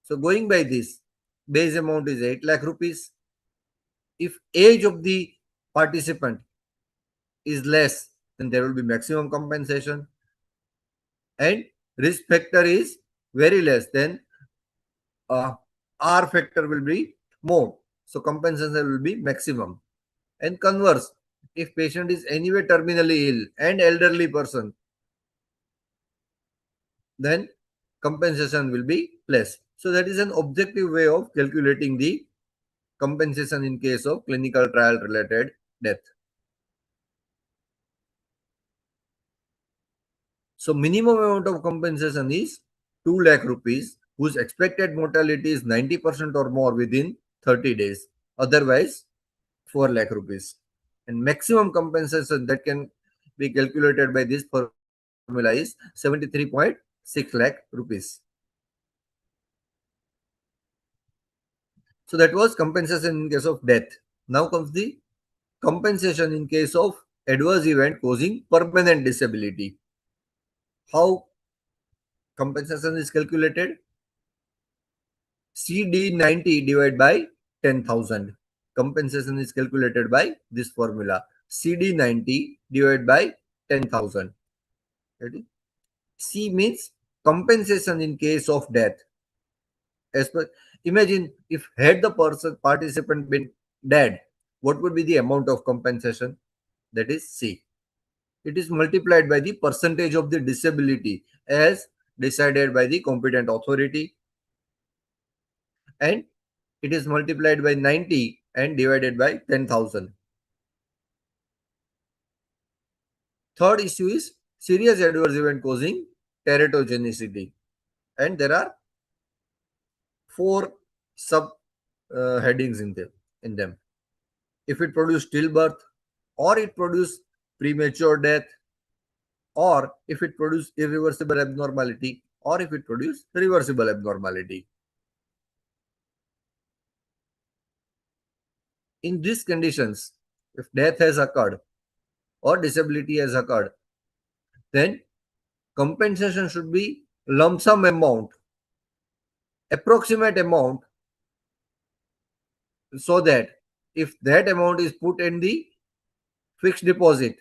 So going by this, base amount is 8 lakh rupees. If age of the participant is less, then there will be maximum compensation, and risk factor is very less, then uh, R factor will be more. So compensation will be maximum. And converse, if patient is anyway terminally ill and elderly person, then compensation will be less. So that is an objective way of calculating the compensation in case of clinical trial related death. So minimum amount of compensation is 2 lakh rupees whose expected mortality is 90% or more within 30 days. Otherwise, 4 lakh rupees. And maximum compensation that can be calculated by this formula is 73.6 lakh rupees. So that was compensation in case of death. Now comes the compensation in case of adverse event causing permanent disability. How compensation is calculated? CD90 divided by 10,000. Compensation is calculated by this formula. CD90 divided by 10,000. C means compensation in case of death. As per, imagine if had the person participant been dead, what would be the amount of compensation? That is C. It is multiplied by the percentage of the disability as decided by the competent authority, and it is multiplied by 90 and divided by 10,000. Third issue is serious adverse event causing teratogenicity, and there are four sub headings in them. If it produces stillbirth, or it produces premature death, or if it produces irreversible abnormality, or if it produces reversible abnormality. In these conditions, if death has occurred or disability has occurred, then compensation should be lump sum amount, approximate amount, so that if that amount is put in the fixed deposit,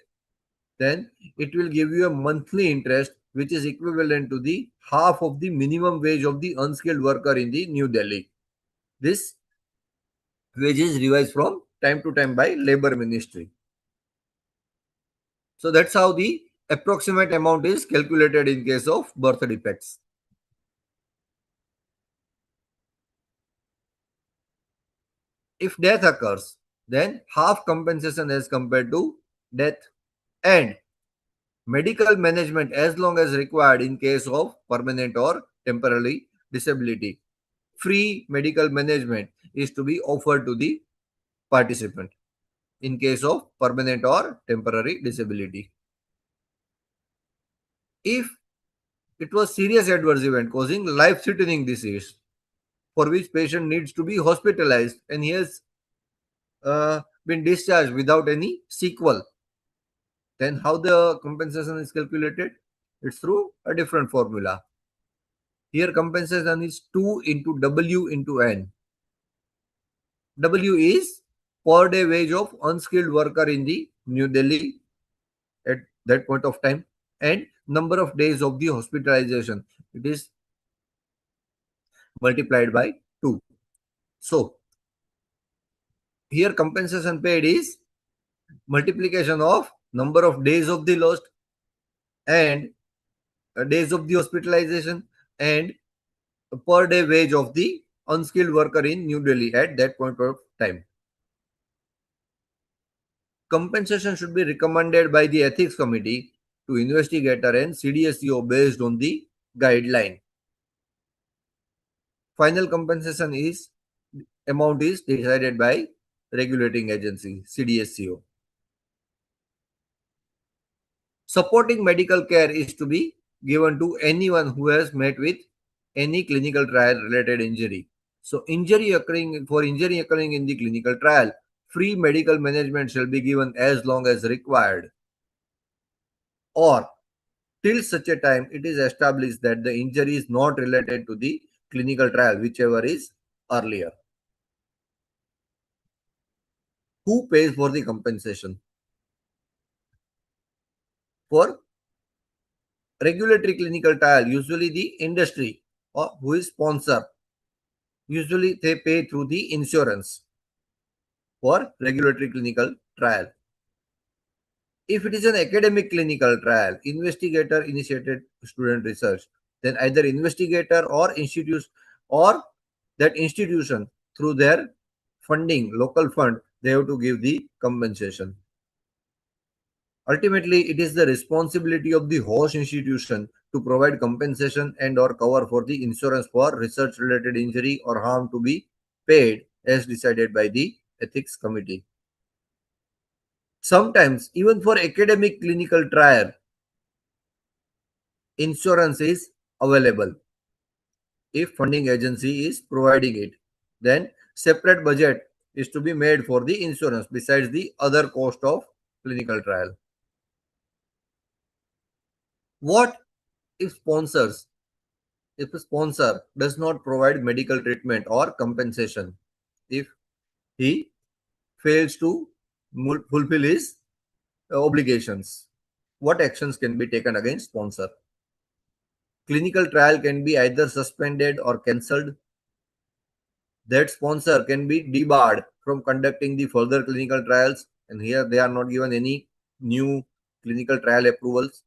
then it will give you a monthly interest which is equivalent to the half of the minimum wage of the unskilled worker in the New Delhi. This wage is revised from time to time by Labor Ministry. So that's how the approximate amount is calculated in case of birth defects. If death occurs, then half compensation as compared to death, and medical management as long as required in case of permanent or temporary disability. Free medical management is to be offered to the participant in case of permanent or temporary disability. If it was serious adverse event causing life-threatening disease for which patient needs to be hospitalized and he has been discharged without any sequel, then how the compensation is calculated? It's through a different formula. Here compensation is 2 into W into N. W is per day wage of unskilled worker in the New Delhi at that point of time, and number of days of the hospitalization. It is multiplied by 2. So here compensation paid is multiplication of number of days of the lost and days of the hospitalization and per day wage of the unskilled worker in New Delhi at that point of time. Compensation should be recommended by the ethics committee to investigator and CDSCO based on the guideline. Final compensation is amount is decided by regulating agency CDSCO. Supporting medical care is to be given to anyone who has met with any clinical trial related injury. So injury occurring in the clinical trial, free medical management shall be given as long as required, or till such a time it is established that the injury is not related to the clinical trial, whichever is earlier. Who pays for the compensation? For regulatory clinical trial, usually the industry or who is sponsor. Usually they pay through the insurance for regulatory clinical trial. If it is an academic clinical trial, investigator initiated student research, then either investigator or institute or that institution through their funding, local fund, they have to give the compensation. Ultimately, it is the responsibility of the host institution to provide compensation and or cover for the insurance for research related injury or harm to be paid as decided by the ethics committee. Sometimes, even for academic clinical trial, insurance is available. If funding agency is providing it, then separate budget is to be made for the insurance besides the other cost of clinical trial. What if a sponsor does not provide medical treatment or compensation? If he fails to fulfill his obligations, what actions can be taken against sponsor? Clinical trial can be either suspended or cancelled. That sponsor can be debarred from conducting the further clinical trials, and here they are not given any new clinical trial approvals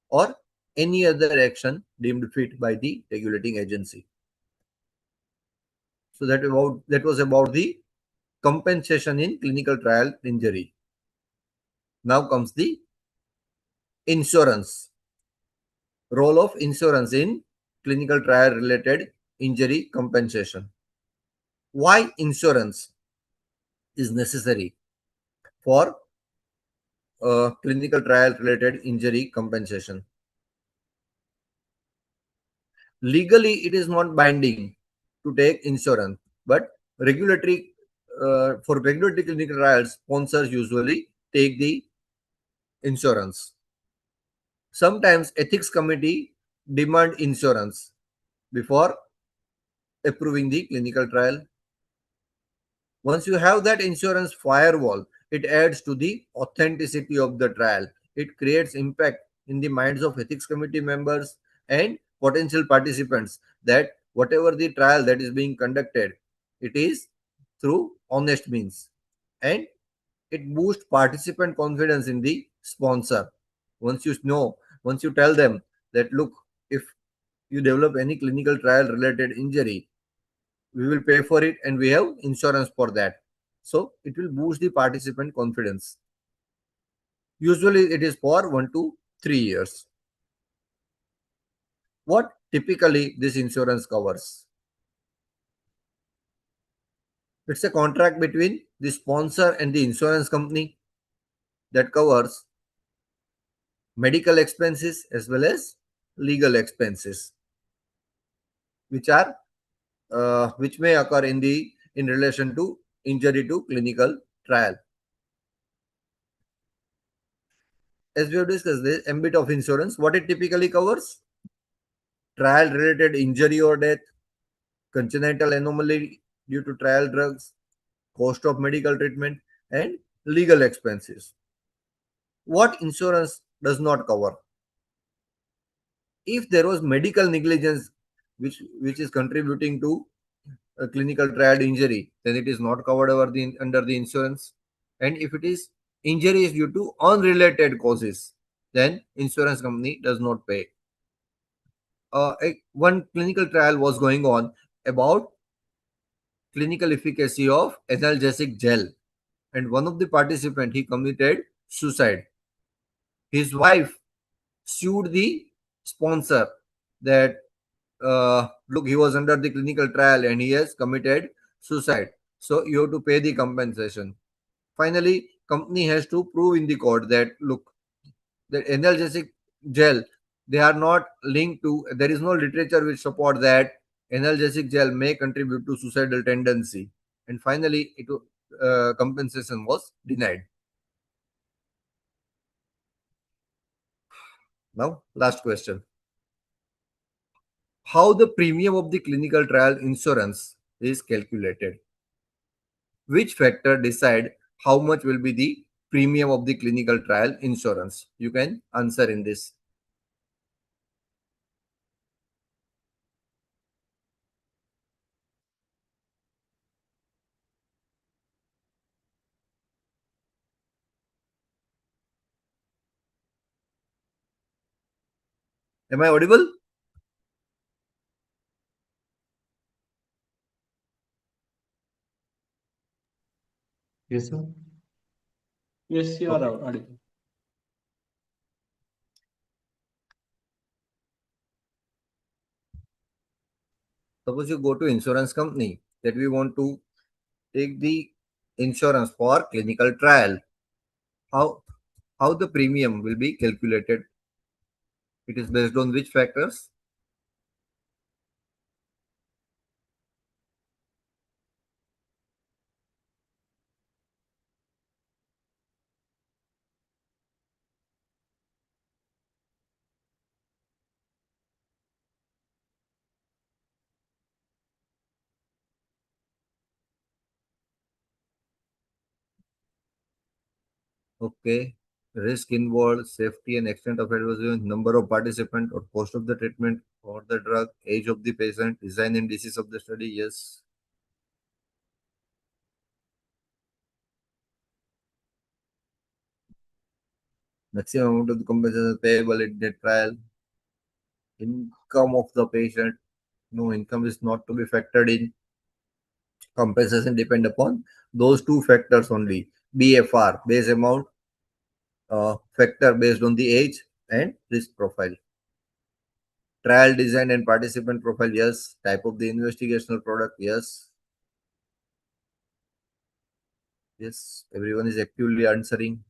or any other action deemed fit by the regulating agency. So that was about the compensation in clinical trial injury. Now comes the insurance. Role of insurance in clinical trial related injury compensation. Why insurance is necessary for clinical trial related injury compensation? Legally, it is not binding to take insurance, but regulatory for regulatory clinical trials, sponsors usually take the insurance. Sometimes ethics committee demand insurance before approving the clinical trial. Once you have that insurance firewall, it adds to the authenticity of the trial. It creates impact in the minds of ethics committee members and potential participants that whatever the trial that is being conducted, it is through honest means. And it boosts participant confidence in the sponsor. Once you tell them that, look, if you develop any clinical trial related injury, we will pay for it and we have insurance for that. So it will boost the participant confidence. Usually it is for 1 to 3 years. What typically this insurance covers? It's a contract between the sponsor and the insurance company that covers medical expenses as well as legal expenses, which are which may occur in relation to injury to clinical trial. As we have discussed, the ambit of insurance, what it typically covers: trial related injury or death, congenital anomaly due to trial drugs, cost of medical treatment, and legal expenses. What insurance does not cover? If there was medical negligence which is contributing to a clinical trial injury, then it is not covered under the insurance. And if it is injury is due to unrelated causes, then insurance company does not pay. One clinical trial was going on about clinical efficacy of analgesic gel, and one of the participant, he committed suicide. His wife sued the sponsor that, look, he was under the clinical trial and he has committed suicide, so you have to pay the compensation. Finally, company has to prove in the court that, look, the analgesic gel, they are not linked to, there is no literature which support that analgesic gel may contribute to suicidal tendency. And finally, compensation was denied. Now, last question. How the premium of the clinical trial insurance is calculated? Which factor decide how much will be the premium of the clinical trial insurance? You can answer in this. Am I audible? Yes, sir. Yes, you are Okay. audible. Suppose you go to insurance company that we want to take the insurance for clinical trial. How how the premium will be calculated? It is based on which factors? Okay. Risk involved, safety and extent of adverse event, number of participants or cost of the treatment or the drug, age of the patient, design and disease of the study. Yes. Maximum amount of the compensation payable in the trial, income of the patient. No, income is not to be factored in. Compensation depend upon those two factors only. BFR, base amount, factor based on the age and risk profile. Trial design and participant profile, yes. Type of the investigational product, yes. Yes, everyone is actively answering.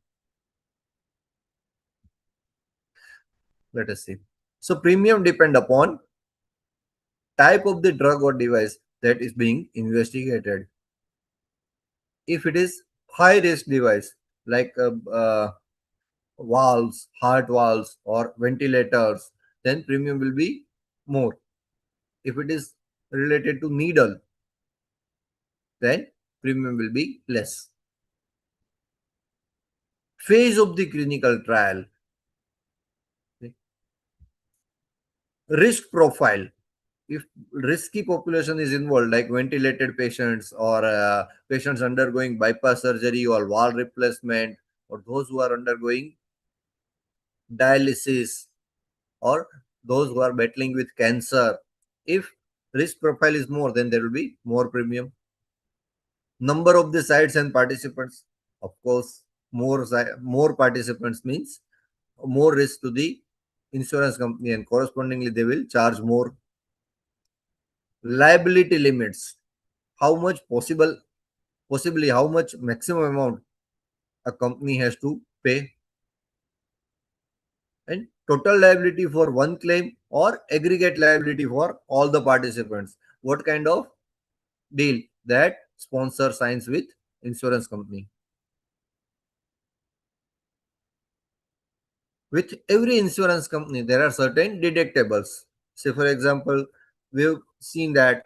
Let us see. So premium depend upon type of the drug or device that is being investigated. If it is high risk device like valves, heart valves, or ventilators, then premium will be more. If it is related to needle, then premium will be less. Phase of the clinical trial, risk profile. If risky population is involved, like ventilated patients or patients undergoing bypass surgery or valve replacement, or those who are undergoing dialysis, or those who are battling with cancer, if risk profile is more, then there will be more premium. Number of the sites and participants, of course, more participants means more risk to the insurance company, and correspondingly they will charge more. Liability limits, how much possibly how much maximum amount a company has to pay, and total liability for one claim or aggregate liability for all the participants. What kind of deal that sponsor signs with insurance company? With every insurance company there are certain deductibles. Say for example, we've seen that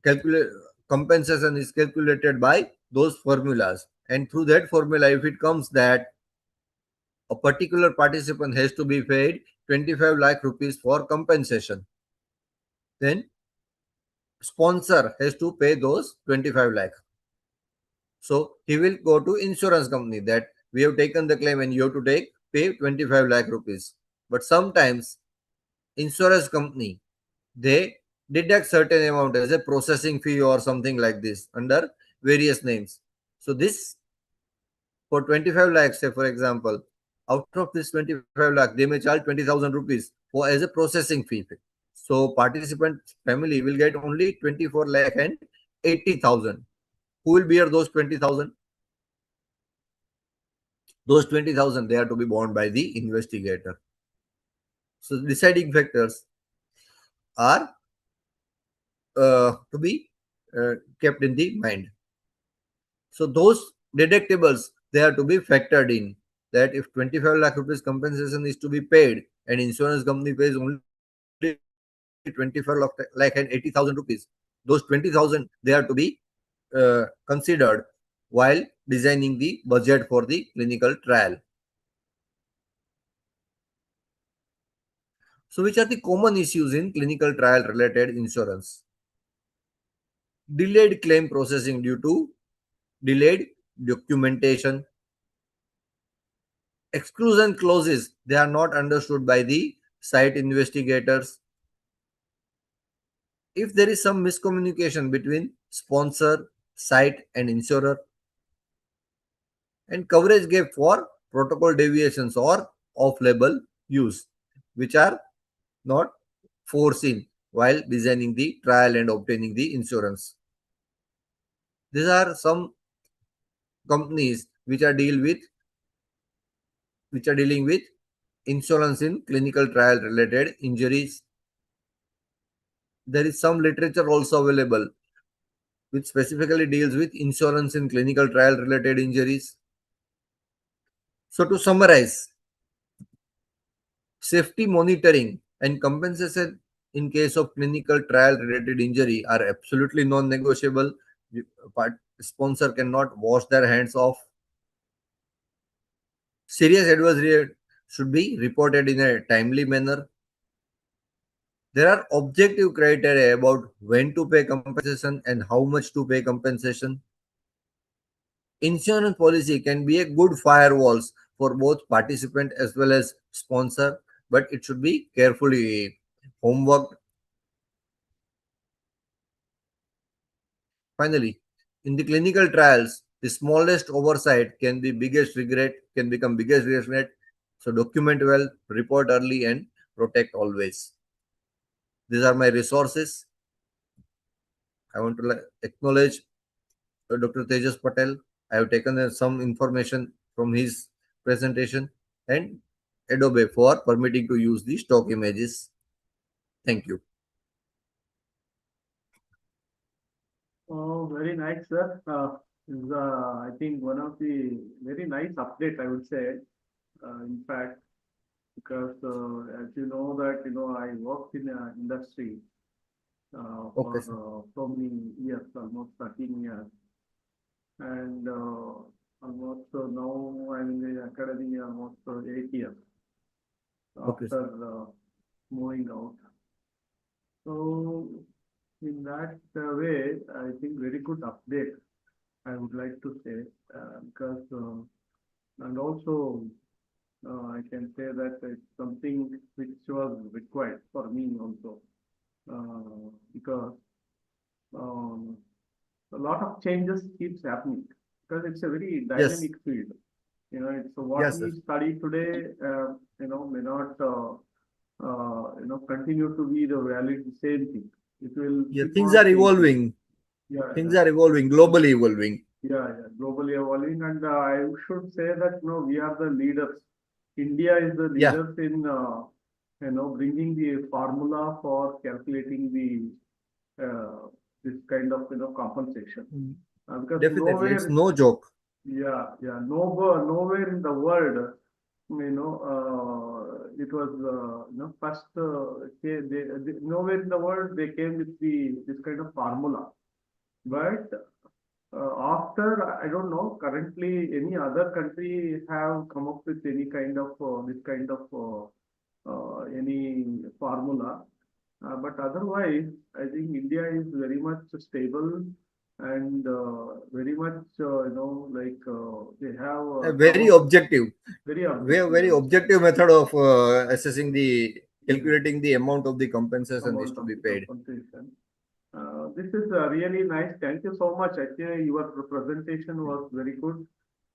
calculate compensation is calculated by those formulas, and through that formula if it comes that a particular participant has to be paid 25 lakh rupees for compensation, then sponsor has to pay those 25 lakh. So he will go to insurance company that we have taken the claim and you have to pay 25 lakh rupees. But sometimes insurance company, they deduct certain amount as a processing fee or something like this under various names. So this, for 25 lakhs, say for example, out of this 25 lakh, they may charge 20,000 rupees for as a processing fee. So participant family will get only 24 lakh and 80,000. Who will bear those 20,000? Those 20,000, they are to be borne by the investigator. So deciding factors are to be kept in the mind. So those deductibles, they are to be factored in, that if 25 lakh rupees compensation is to be paid and insurance company pays only 25 lakh and 80,000 rupees, those 20,000 they are to be considered while designing the budget for the clinical trial. So which are the common issues in clinical trial related insurance? Delayed claim processing due to delayed documentation. Exclusion clauses, they are not understood by the site investigators. If there is some miscommunication between sponsor, site, and insurer, and coverage gap for protocol deviations or off label use, which are not foreseen while designing the trial and obtaining the insurance. These are some companies which are dealing with insurance in clinical trial related injuries. There is some literature also available which specifically deals with insurance in clinical trial related injuries. So to summarize, safety monitoring and compensation in case of clinical trial related injury are absolutely non-negotiable. But sponsor cannot wash their hands off. Serious adverse reaction should be reported in a timely manner. There are objective criteria about when to pay compensation and how much to pay compensation. Insurance policy can be a good firewalls for both participant as well as sponsor, but it should be carefully homeworked. Finally, in the clinical trials, the smallest oversight can become biggest regret. So document well, report early, and protect always. These are my resources. I want to acknowledge Dr. Tejas Patel. I have taken some information from his presentation, and Adobe for permitting to use the stock images. Thank you. Oh, very nice, sir. Is I think one of the very nice update, I would say. In fact, because as you know that I worked in industry Okay, for sir. so many years, almost 13 years, and almost now I'm in the academy almost 8 years Okay, after sir. moving out. So in that way, I think very good update I would like to say because and also I can say that it's something which was required for me also because um, a lot of changes keeps happening because it's a very Yes. dynamic field. It's what Yes, sir. we study today. May not continue to be the valid same thing. It will Yeah, keep things on are changing. evolving. Yeah, Things yeah. are evolving, globally evolving. Yeah, globally evolving, and I should say that we are the leaders. India is the Yeah, leaders in bringing the formula for calculating the this kind of compensation. Because definitely. It's nowhere, no joke. nowhere in the world, it was first nowhere in the world they came with this kind of formula, but after, I don't know, currently any other country have come up with any kind of this kind of any formula. But otherwise, I think India is very much stable and very much, they have come Very up objective. very We have objective, I very would say, objective method of assessing the yeah, calculating the amount of the compensation is amount to of be the paid. compensation. This is really nice. Thank you so much. Actually, your presentation was very good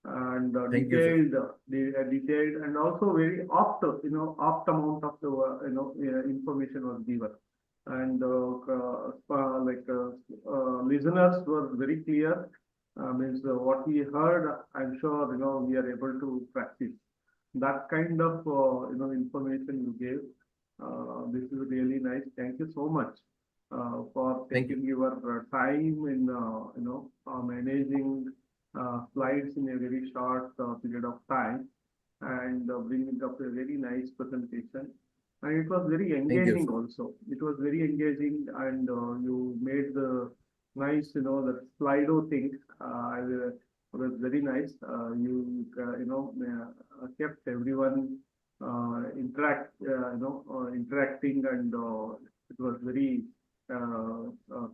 and Thank you, sir. detailed, and also very opt amount of the information was given, and listeners were very clear. Means what we heard, I'm sure we are able to practice that kind of information you gave. This is really nice. Thank you so much for Thank you. taking your time in managing slides in a very short period of time and bringing up a very nice presentation. And it was very Thank you, engaging sir. also. It was very engaging, and you made the nice, that Slido thing. Was very nice. Kept everyone interacting, and it was very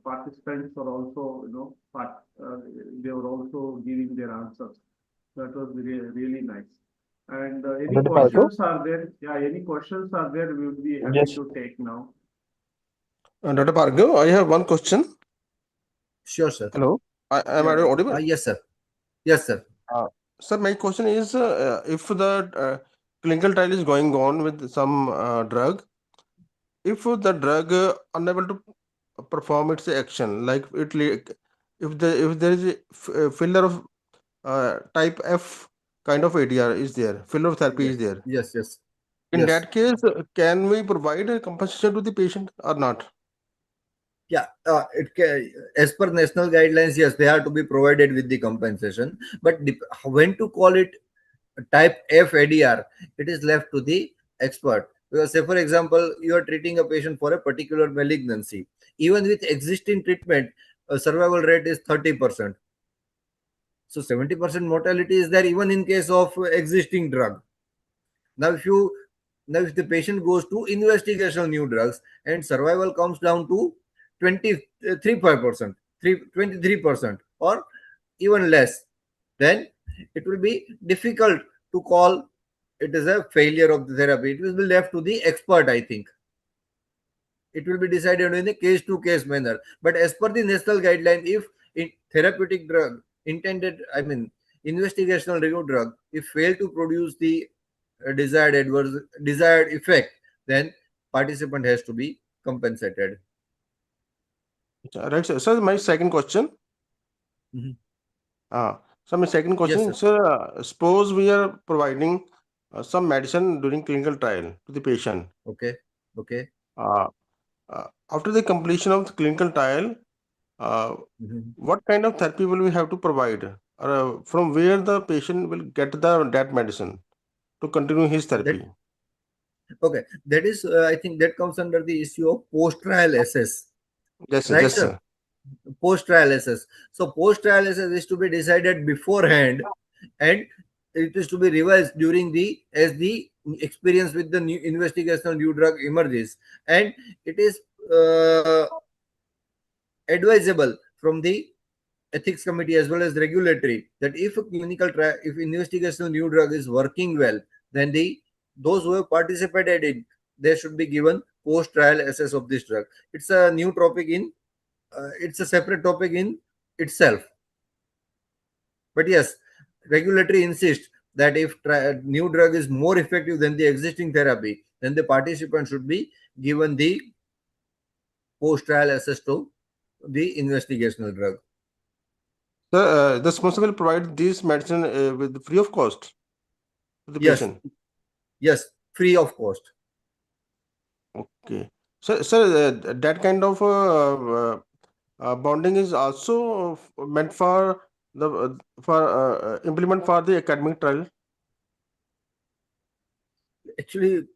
participants are also, they were also giving their answers. That was really nice. And any Dr. Pargo? questions are there? Yeah, any questions are there? We would be happy Yes. to take now. Dr. Pargo, I have one question. Sure, sir. Hello. Am I Yeah. audible? Yes, sir. Yes, sir. Sir, my question is if the clinical trial is going on with some drug, if the drug unable to perform its action, like if there is a filler of type F kind of ADR is there, filler therapy is Yes, there. yes, yes, In yes. that case, can we provide a compensation to the patient or not? Yeah, as per national guidelines, yes, they are to be provided with the compensation. But when to call it type F ADR, it is left to the expert. Because, say, for example, you are treating a patient for a particular malignancy. Even with existing treatment, survival rate is 30%. So 70% mortality is there even in case of existing drug. Now, if the patient goes to investigational new drugs and survival comes down to 23%, 23%, or even less, then it will be difficult to call it is a failure of the therapy. It will be left to the expert, I think. It will be decided in a case to case manner. But as per the national guideline, if therapeutic drug intended, I mean, investigational review drug, if fail to produce the desired effect, then participant has to be compensated. Right, sir. Sir, my second question. Mhm. So my second Yes, question, sir. sir, suppose we are providing some medicine during clinical trial to the patient. Okay. Okay. Uh, After the completion of the clinical trial, uh, Mhm. what kind of therapy will we have to provide? From where the patient will get that medicine to continue his That therapy? okay. That is, I think that comes under the issue of post trial SS, Yes, sir. right, Yes, sir? sir. Post trial SS. So post trial SS is to be decided beforehand, and it is to be revised during the as the experience with the new investigational new drug emerges, and it is advisable from the ethics committee as well as regulatory that if a if investigational new drug is working well, then those who have participated in, they should be given post trial assess of this drug. It's a new topic in it's a separate topic in itself. But yes, regulatory insists that if new drug is more effective than the existing therapy, then the participant should be given the post trial access to the investigational drug. The sponsor will provide this medicine with free of cost to the Yes, patient. yes, free of cost. Okay. So that kind of bonding is also meant for the implement for the academic trial. Actually,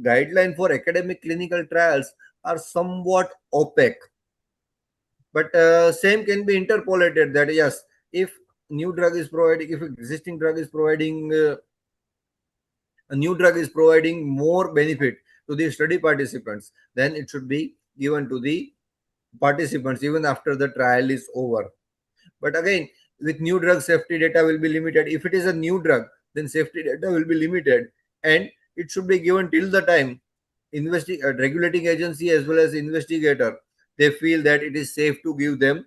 guideline for academic clinical trials are somewhat opaque, but same can be interpolated that yes, if new drug is providing, if existing drug is providing a new drug is providing more benefit to the study participants, then it should be given to the participants even after the trial is over. But again, with new drug, safety data will be limited. If it is a new drug, then safety data will be limited, and it should be given till the time regulating agency as well as investigator, they feel that it is safe to give them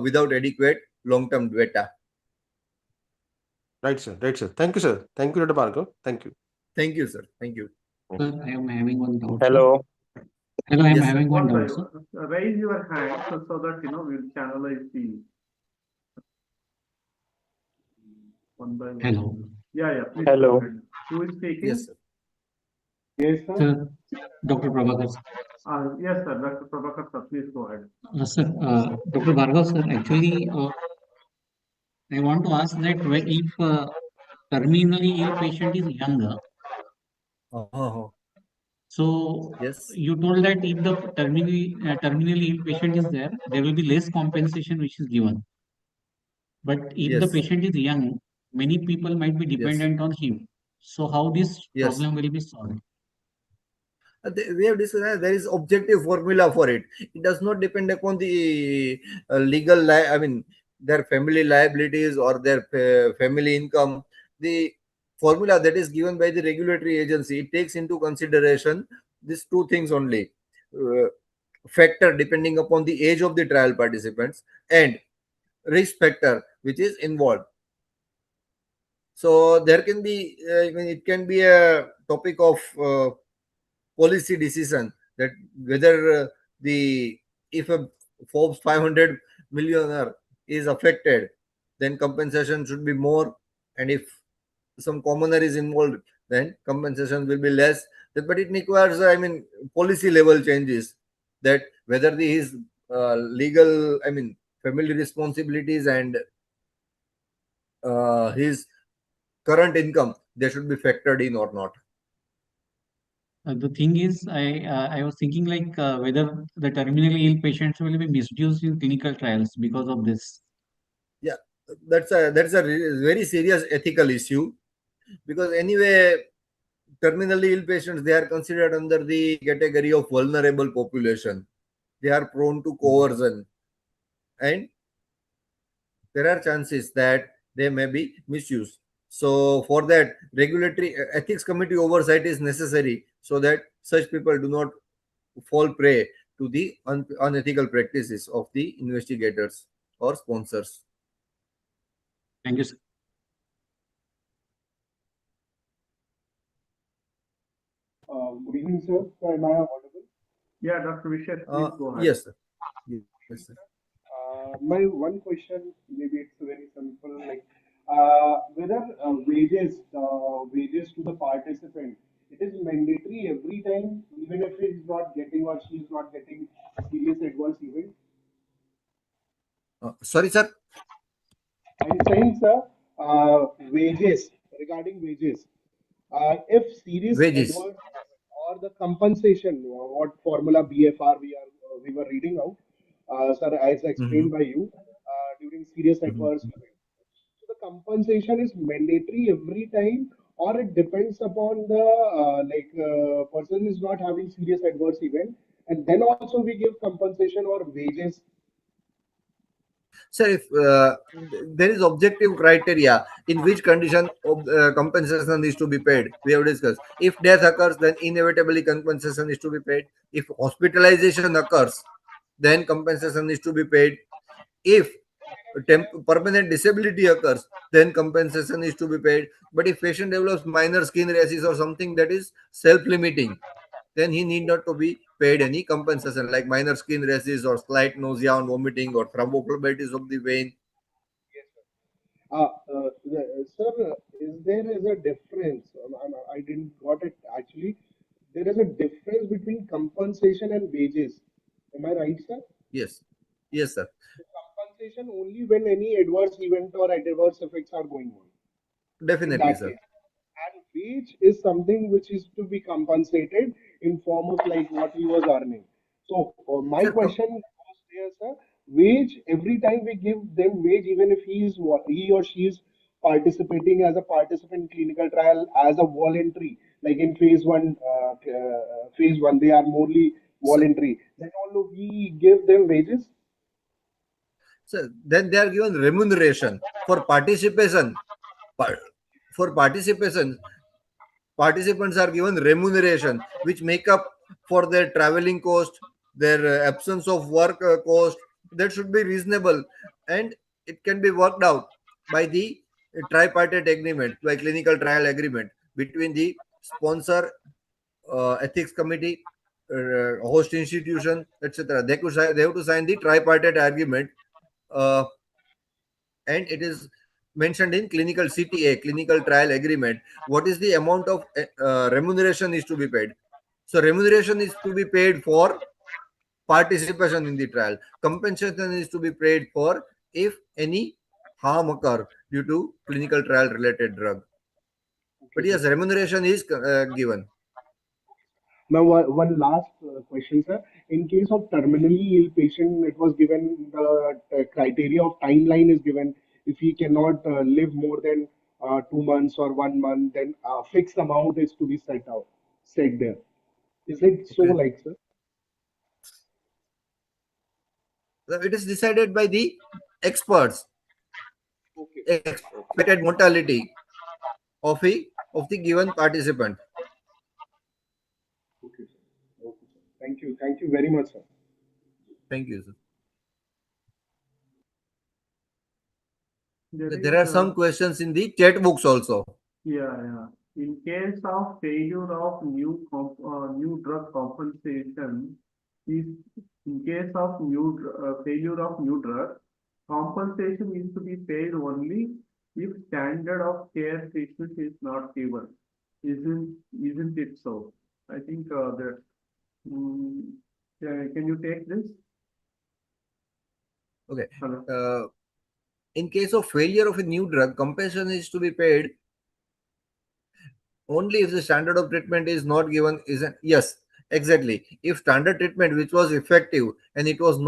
without adequate long-term data. Right, sir. Right, sir. Thank you, sir. Thank you, Dr. Bhargav. Thank you. Thank you, sir. Thank you. Sir, I am having one doubt, sir. Hello. Hello, I am Yes, sir. having one What doubt, sir. raise your hand so that we'll channelize the one by one. Hello. Yeah, please Hello. go ahead. Who is speaking? Yes, sir. Yes, sir. Sir, Dr. Prabhakar. Yes, sir. Dr. Prabhakar, sir, please go ahead. Sir, Dr. Bhargav, sir, actually, I want to ask that if terminally ill patient is younger, Uh-huh. so Yes, you told that if the terminally ill patient is there, there will be less compensation which is given. But if the yes, patient is young, many people might be yes, dependent on him. So how this yes. problem will be solved? We have discussed there is objective formula for it. It does not depend upon the I mean, their family liabilities or their family income. The formula that is given by the regulatory agency, it takes into consideration these two things only. Uh, Factor depending upon the age of the trial participants and risk factor which is involved. So there can be, I mean, it can be a topic of policy decision that whether the if a Forbes 500 millionaire is affected, then compensation should be more, and if some commoner is involved, then compensation will be less. But it requires, I mean, policy level changes that whether the his legal, I mean, family responsibilities and his current income they should be factored in or not. The thing is, I was thinking like whether the terminally ill patients will be misused in clinical trials because of this. Yeah, that's a very serious ethical issue because anyway terminally ill patients they are considered under the category of vulnerable population. They are prone to coercion and there are chances that they may be misused. So for that regulatory ethics committee oversight is necessary so that such people do not fall prey to the unethical practices of the investigators or sponsors. Thank you, sir. Good evening, sir. Am I audible? Yeah, Dr. Vishesh, please go ahead. Yes, sir. Yes, sir. My one question, maybe it's very simple, like whether wages to the participant, it is mandatory every time, even if he's not getting or she's not getting serious adverse event. Sorry, sir. I'm saying, sir, wages, regarding wages, if serious Wages. adverse or the compensation, what formula BFR we were reading out, sir, as Mhm, explained by you, during serious mhm. adverse event. So the compensation is mandatory every time, or it depends upon the person is not having serious adverse event, and then also we give compensation or wages. Sir, if there is objective criteria in which condition compensation is to be paid, we have discussed. If death occurs, then inevitably compensation is to be paid. If hospitalization occurs, then compensation is to be paid. If permanent disability occurs, then compensation is to be paid. But if patient develops minor skin rashes or something that is self-limiting, then he need not to be paid any compensation like minor skin rashes or slight nausea and vomiting or thrombophlebitis of the vein. Sir, is there is a difference? I didn't got it actually. There is a difference between compensation and wages. Am I right, sir? Yes, yes, sir. So compensation only when any adverse event or adverse effects are going on. In Definitely, that sir. case, and wage is something which is to be compensated in form of like what he was earning. So my Sir, question was there, sir, wage every time we give them wage, even if he or she is participating as a participant in clinical trial as a voluntary, like in phase one they are morely sir, voluntary, then although we give them wages. sir, then they are given remuneration for participation. Par- For participation, participants are given remuneration which make up for their traveling cost, their absence of work cost. That should be reasonable and it can be worked out by the tripartite agreement, by clinical trial agreement between the sponsor, ethics committee, host institution, etc. They have to sign the tripartite agreement, uh, and it is mentioned in clinical CTA, clinical trial agreement, what is the amount of remuneration is to be paid. So remuneration is to be paid for participation in the trial. Compensation is to be paid for if any harm occur due to clinical trial related drug. Okay, But sir. yes, remuneration is given. Now, one last question, sir. In case of terminally ill patient, it was given the criteria of timeline is given. If he cannot live more than 2 months or 1 month, then a fixed amount is to be set there. Is it so, Okay. like, sir? So it is decided by the experts. Okay, Expected mortality of the given participant. okay, sir. Okay, sir. Thank you very much, sir. Thank you, sir. There There is are some questions in the chat books also. yeah, yeah. In case of failure of new drug compensation, is in case of failure of new drug, compensation is to be paid only if standard of care treatment is not given. Isn't it so? I think that. Mm, yeah, can you take this? Okay. Hello. In case of failure of a new drug, compensation is to be paid only if the standard of treatment is not given. Isn't yes, exactly. If standard treatment which was effective and it was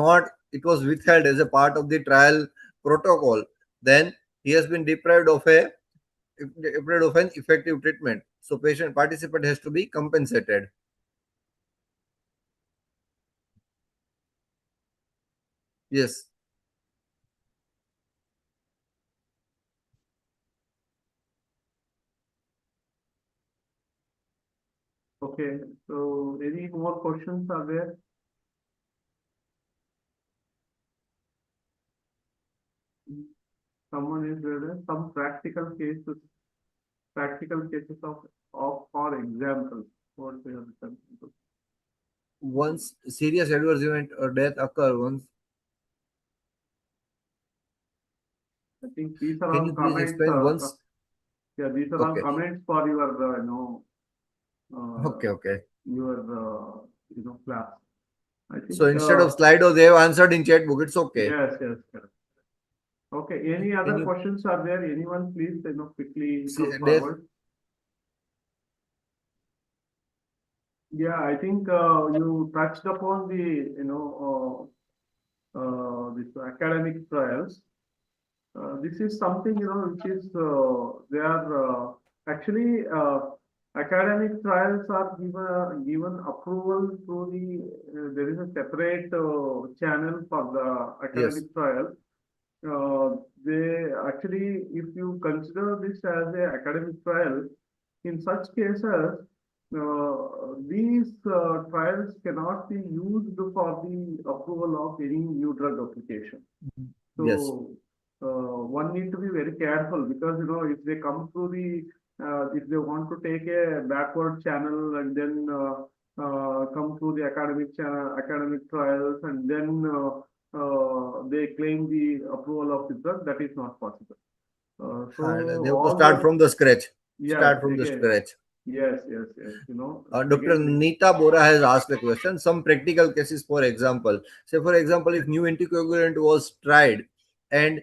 withheld as a part of the trial protocol, then he has been deprived of an effective treatment. So patient participant has to be compensated. Yes. Okay. So any more questions are there? Someone is there. Some practical cases of for example, what they are example. Once serious adverse event or death occur once, I think these are can all you please comments. explain once? Yeah, these are all Okay. comments for your, Okay. Okay. your, class. I So think, instead of Slido, they have answered in chat book. It's okay. yes, yes, correct. Okay, any Can other you questions are there? Anyone, please, quickly see come there? forward. Yeah, I think you touched upon the, this academic trials. This is something, which is, they are actually academic trials are given approval through there is a separate channel for the Yes. academic trials. They actually, if you consider this as a academic trial, in such cases, these trials cannot be used for the approval of any new drug application. Yes. So one need to be very careful because if they come through if they want to take a backward channel and then come through the academic trials and then they claim the approval of the drug, that is not possible. So And they have to all start those, from the scratch. yes, Start from the again, scratch. yes, yes, yes, Dr. again, Nita Bora has asked a question. Some practical cases, for example, say for example, if new anticoagulant was tried and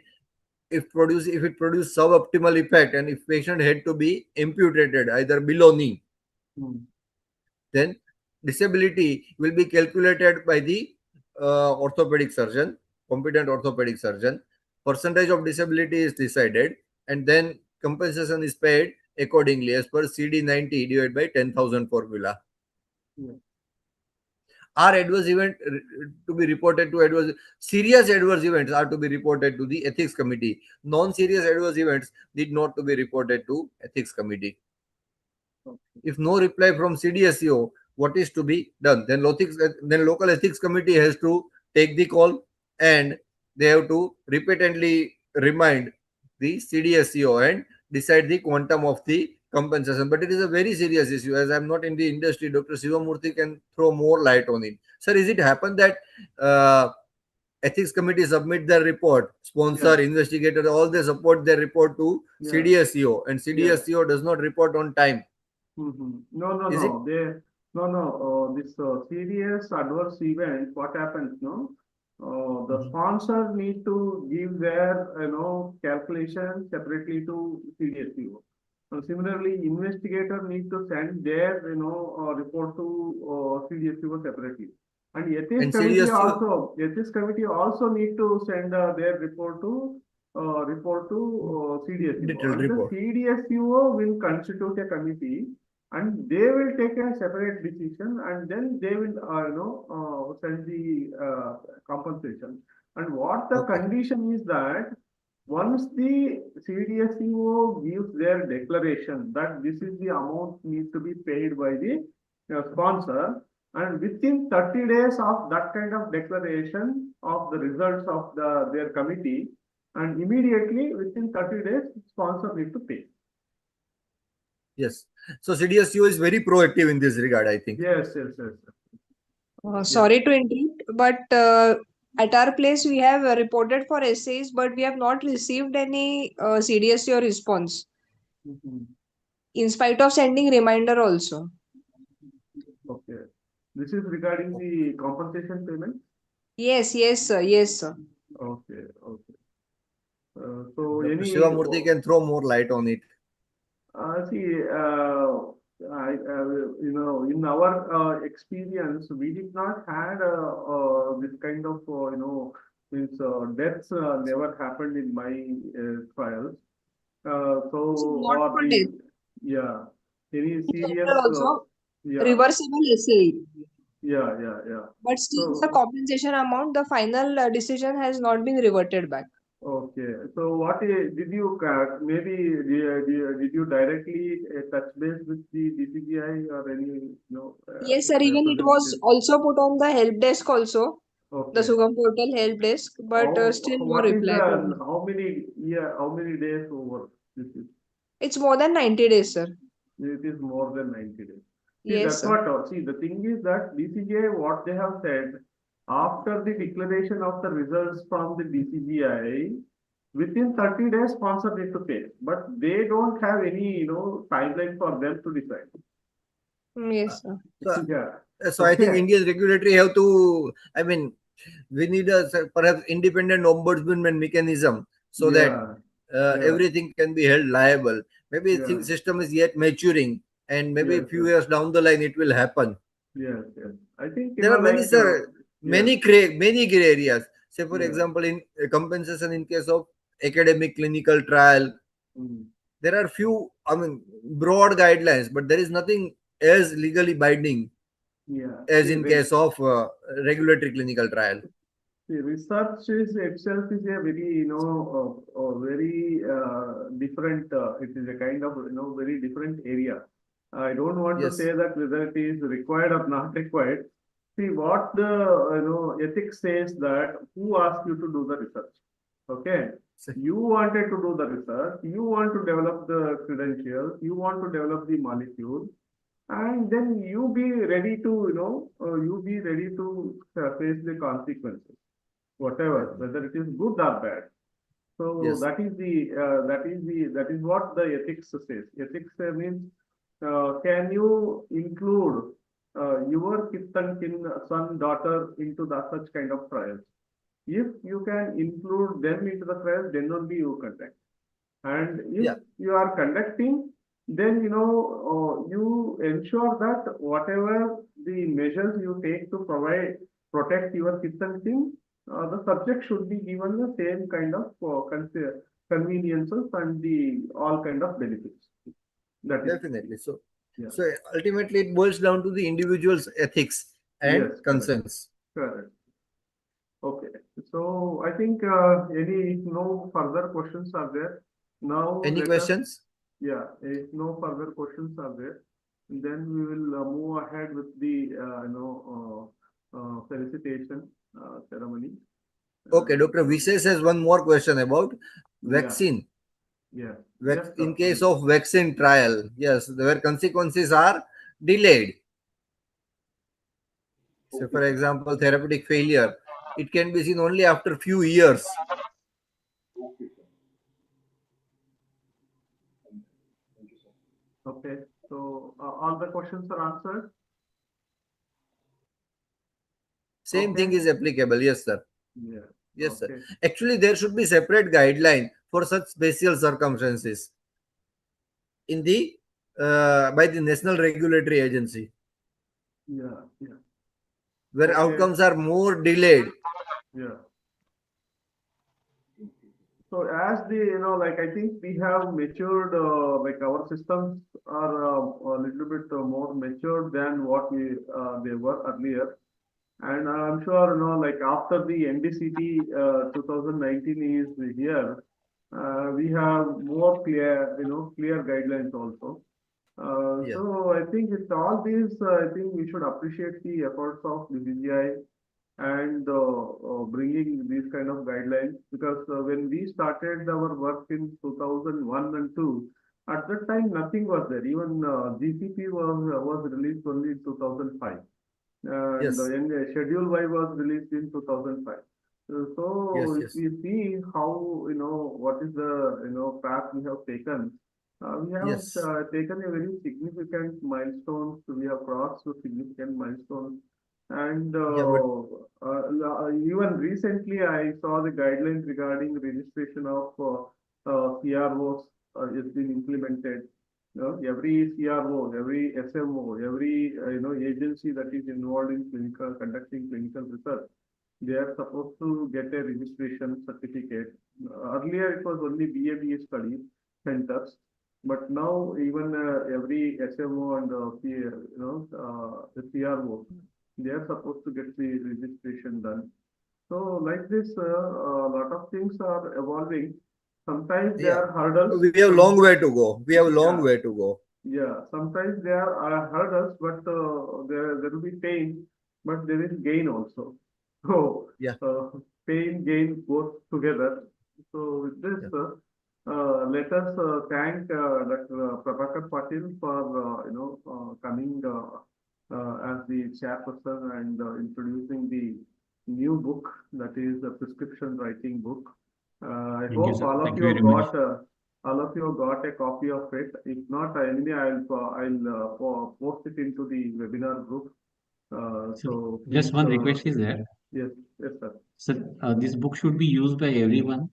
if it produced suboptimal effect and if patient had to be amputated either below knee, hmm, then disability will be calculated by the orthopedic surgeon, competent orthopedic surgeon. Percentage of disability is decided, and then compensation is paid accordingly as per CD90 divided by 10,000 formula. yeah. Are adverse event to be reported to adverse serious adverse events are to be reported to the ethics committee. Non-serious adverse events need not to be reported to ethics committee. If no reply from CDSCO, what is to be done? Then local ethics committee has to take the call and they have to repeatedly remind the CDSCO and decide the quantum of the compensation. But it is a very serious issue. As I'm not in the industry, Dr. Sivamurthy can throw more light on it. Sir, is it happen that ethics committee submit their report, sponsor, Yeah, investigator, all they support their report to yeah, CDSCO and yeah. CDSCO does not report on time? No, no, Is it? no. This serious adverse event, what happens, no? The sponsor need to give their calculation separately to CDSCO. Similarly, investigator need to send their report to CDSCO separately. And And CDSCO ethics committee also need to send their report to CDSCO. detailed And the report. CDSCO will constitute a committee, and they will take a separate decision, and then they will send the compensation. And what the Okay. condition is that once the CDSCO gives their declaration that this is the amount needs to be paid by the sponsor, and within 30 days of that kind of declaration of the results of their committee, and immediately within 30 days, sponsor need to pay. Yes. So CDSCO is very proactive in this regard, I think. Yes. Sorry to interrupt, but at our place we have reported for essays, but we have not received any CDSCO response, Mhm. in spite of sending reminder also. Okay. This is regarding the compensation payment. Yes, sir. Okay. So Dr. any Shivamurthy can throw more light on it. See, in our experience, we did not had this kind of means deaths never happened in my trials. So So not or for the death. yeah, any In serious general also, yeah reversible essay. yeah. But still the So compensation amount, the final decision has not been reverted back. okay. So did you maybe did you directly touch base with the DCGI or any Yes, sir. Even it was representative? also put on the help desk also, the Okay. Sugam portal help desk, but still no What is reply. the how many days over this is? It's more than 90 days, sir. It is more than 90 days. See, Yes, that's sir. what, see, the thing is that DCGI, what they have said, after the declaration of the results from the DCGI, within 30 days, sponsor need to pay. But they don't have any, timeline for them to decide. Yes, sir. So, Yeah. so I think Okay. Indian regulatory have to, I mean, we need a perhaps independent ombudsman mechanism so that Yeah. Yeah. everything can be held liable. Maybe the Yeah. system is yet maturing, and maybe a Yes. few years down the line it will happen. Yes. I think, There are many, like, sir, yes. many gray areas. Say, for Yeah. example, in compensation in case of academic clinical trial, Mm. there are few, I mean, broad guidelines, but there is nothing as legally binding Yeah. as See, in case of regulatory clinical trial. see, research is itself is a very, very different. It is a kind of, very different area. I don't want to Yes. say that whether it is required or not required. See, what the ethics says that who asked you to do the research? Okay, you wanted to do the research. You want to develop the credentials. You want to develop the molecule, and then you be ready to, face the consequences, whatever, whether it is good or bad. So Yes. that is what the ethics says. Ethics means can you include your kith and kin, son, daughter into such kind of trials? If you can include them into the trials, then only you conduct. And if Yeah. you are conducting, then you ensure that whatever the measures you take to protect your kith and kin, the subject should be given the same kind of conveniences and the all kind of benefits. That is, Definitely. So, yeah. so ultimately it boils down to the individual's ethics and Yes, concerns. correct. Okay. So I think any no further questions are there. Now Any let us, questions? yeah, if no further questions are there, then we will move ahead with the felicitation ceremony. Okay, Dr. Vishes has one more question about Yeah, vaccine. yeah, yes, In Dr. case of vaccine trial, yes, where consequences are delayed. So, Okay, for sir. example, therapeutic failure, it can be seen only after few years. Okay, sir. Thank you, sir. Okay, so all the questions are answered. Same thing Okay, is applicable. Yes, sir. Yeah. Yes, sir. Okay. Actually, there should be separate guideline for such special circumstances in the by the National Regulatory Agency, Yeah. Yeah. where Okay. outcomes are more delayed. Yeah. So as the, like I think we have matured, like our systems are a little bit more matured than what they were earlier. And I'm sure, like after the NDCT 2019 is here, we have more clear guidelines also. Yeah. So I think it's all these, I think we should appreciate the efforts of the BGI and bringing these kind of guidelines, because when we started our work in 2001 and 2, at that time nothing was there. Even GCP was released only in 2005, and Yes. the Schedule Y was released in 2005. So Yes. if Yes. we see how, what is the, path we have taken, we have Yes. taken a very significant milestone. So we have crossed a significant milestone. And Yeah. But even recently, I saw the guidelines regarding registration of CROs is being implemented. Every CRO, every SMO, every agency that is involved in conducting clinical research, they are supposed to get a registration certificate. Earlier, it was only BA study centers, but now even every SMO and the CRO, they are supposed to get the registration done. So like this, a lot of things are evolving. Sometimes there yeah, are hurdles. we have long Some, way to go. We have a long yeah, way to go. yeah, sometimes there are hurdles, but there will be pain, but there is gain also. So Yeah. pain, gain both together. So with this, Yeah. let us thank Dr. Prabhakar Patil for coming as the chairperson and introducing the new book, that is the prescription writing book. I Thank you, hope sir. Thank you very much. all of you got a copy of it. If not, anyway, I'll post it into the webinar group. So So just please, one request is there. yes, yes, sir. So this book should be used by everyone.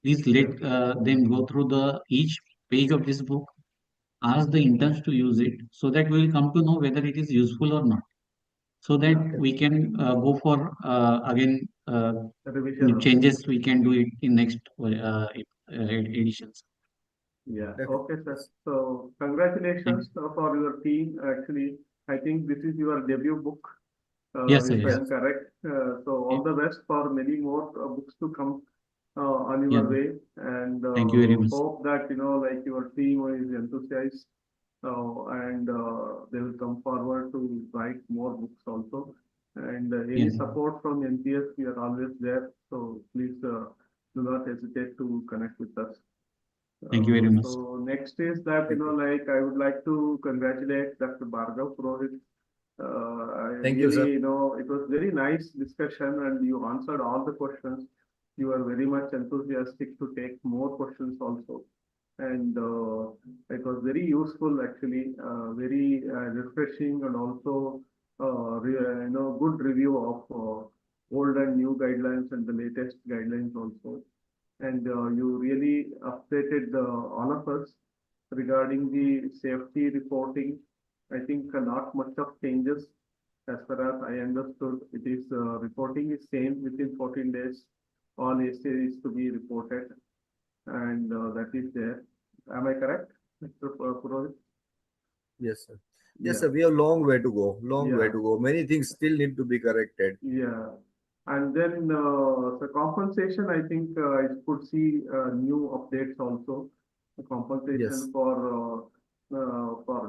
Please Yes, let them go through the each page of this book. Ask the interns to use it so that we will come to know whether it is useful or not. So that yeah, Yeah. we can go for again revision also. changes. We can do it in next editions. Yeah, okay, Definitely. sir. Yes. So Thank, congratulations for your team. Actually, I think this is your debut book, yes, sir. if I Yes. Yeah. am correct. So Yeah. all the best for many more books to come on Yeah. your way, and Thank you very much. hope that like your team is enthusiastic, and they will come forward to write more books also. And any Yes. support from MPS, we are always there. So please do not hesitate to connect with us. Thank you very much. So next is that, Thank you. like I would like to congratulate Dr. Bhargav Purohit. I Thank you, really, sir. it was very nice discussion and you answered all the questions. You are very much enthusiastic to take more questions also. And it was very useful actually, very refreshing, and also good review of old and new guidelines and the latest guidelines also. And you really updated all of us regarding the safety reporting. I think not much of changes as far as I understood. It is reporting is same within 14 days. All essays to be reported, and that is there. Am I correct, Mr. Purohit? Yes, sir. Yes, Yeah, sir. We have long way to go. Long way yeah. to go. Many things still need to be corrected. Yeah, and then the compensation, I think I could see new updates also. The Yes. compensation for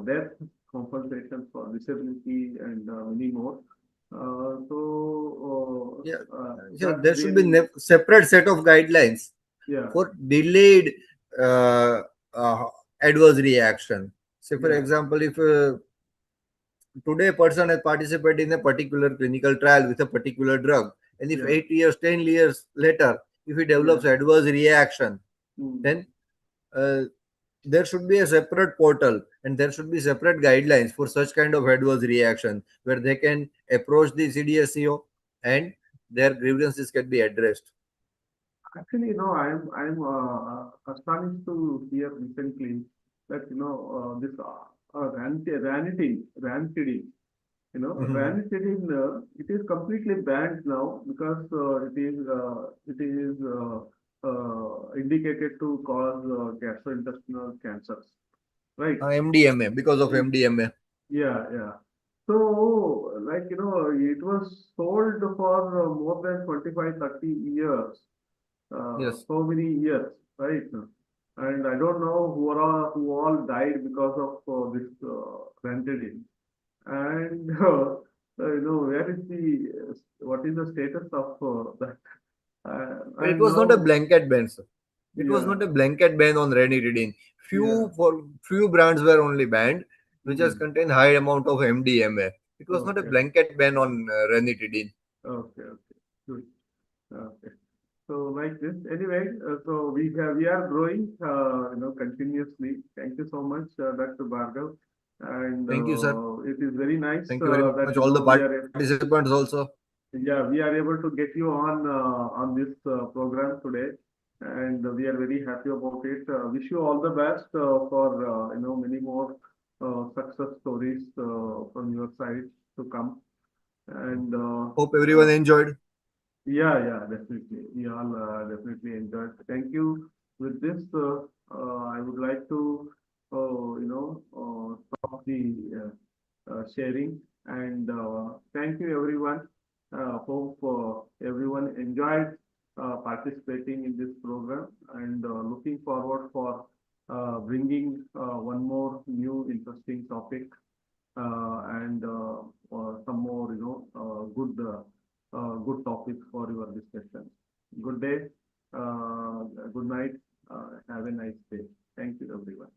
death, compensation for disability, and many more. Yeah. Yeah. That There should be really, separate set of guidelines yeah, for delayed uh, uh, adverse reaction. Say, for yeah, example, if today a person has participated in a particular clinical trial with a particular drug, and if yeah, 8 years, 10 years later, if he yeah, develops adverse reaction, mm, then uh, there should be a separate portal and there should be separate guidelines for such kind of adverse reaction where they can approach the CDSCO and their grievances can be addressed. Actually, I'm astonished to hear recently that this ranitidine, Mhm. ranitidine, it is completely banned now because it is indicated to cause gastrointestinal cancers, right? MDMA, because of MDMA. Yeah, yeah. So, like, it was sold for more than 25, 30 years, Yes. so many years, right? And I don't know who all died because of this Ranitidine. And where is what is the status of that? But it And was not a now, blanket ban, sir. It was not a yeah, blanket ban on ranitidine. yeah. Few brands were only banned, which has Hmm. contained high amount of MDMA. It was not a Okay, blanket ban on ranitidine. okay, okay. Good. Okay. So like this, anyway, so we are growing, continuously. Thank you so much, Dr. Bhargav, and Thank you, sir. it is very nice Thank you very that much, all the participants also. yeah, we are able to get you on this program today, and we are very happy about it. Wish you all the best for many more success stories from your side to come, and Hope everyone enjoyed. yeah, yeah, definitely. We all definitely enjoyed. Thank you. With this, I would like to, stop the sharing, and thank you, everyone. Hope everyone enjoyed participating in this program, and looking forward for bringing one more new interesting topic and some more, good topics for your discussion. Good day, good night, have a nice day. Thank you, everyone.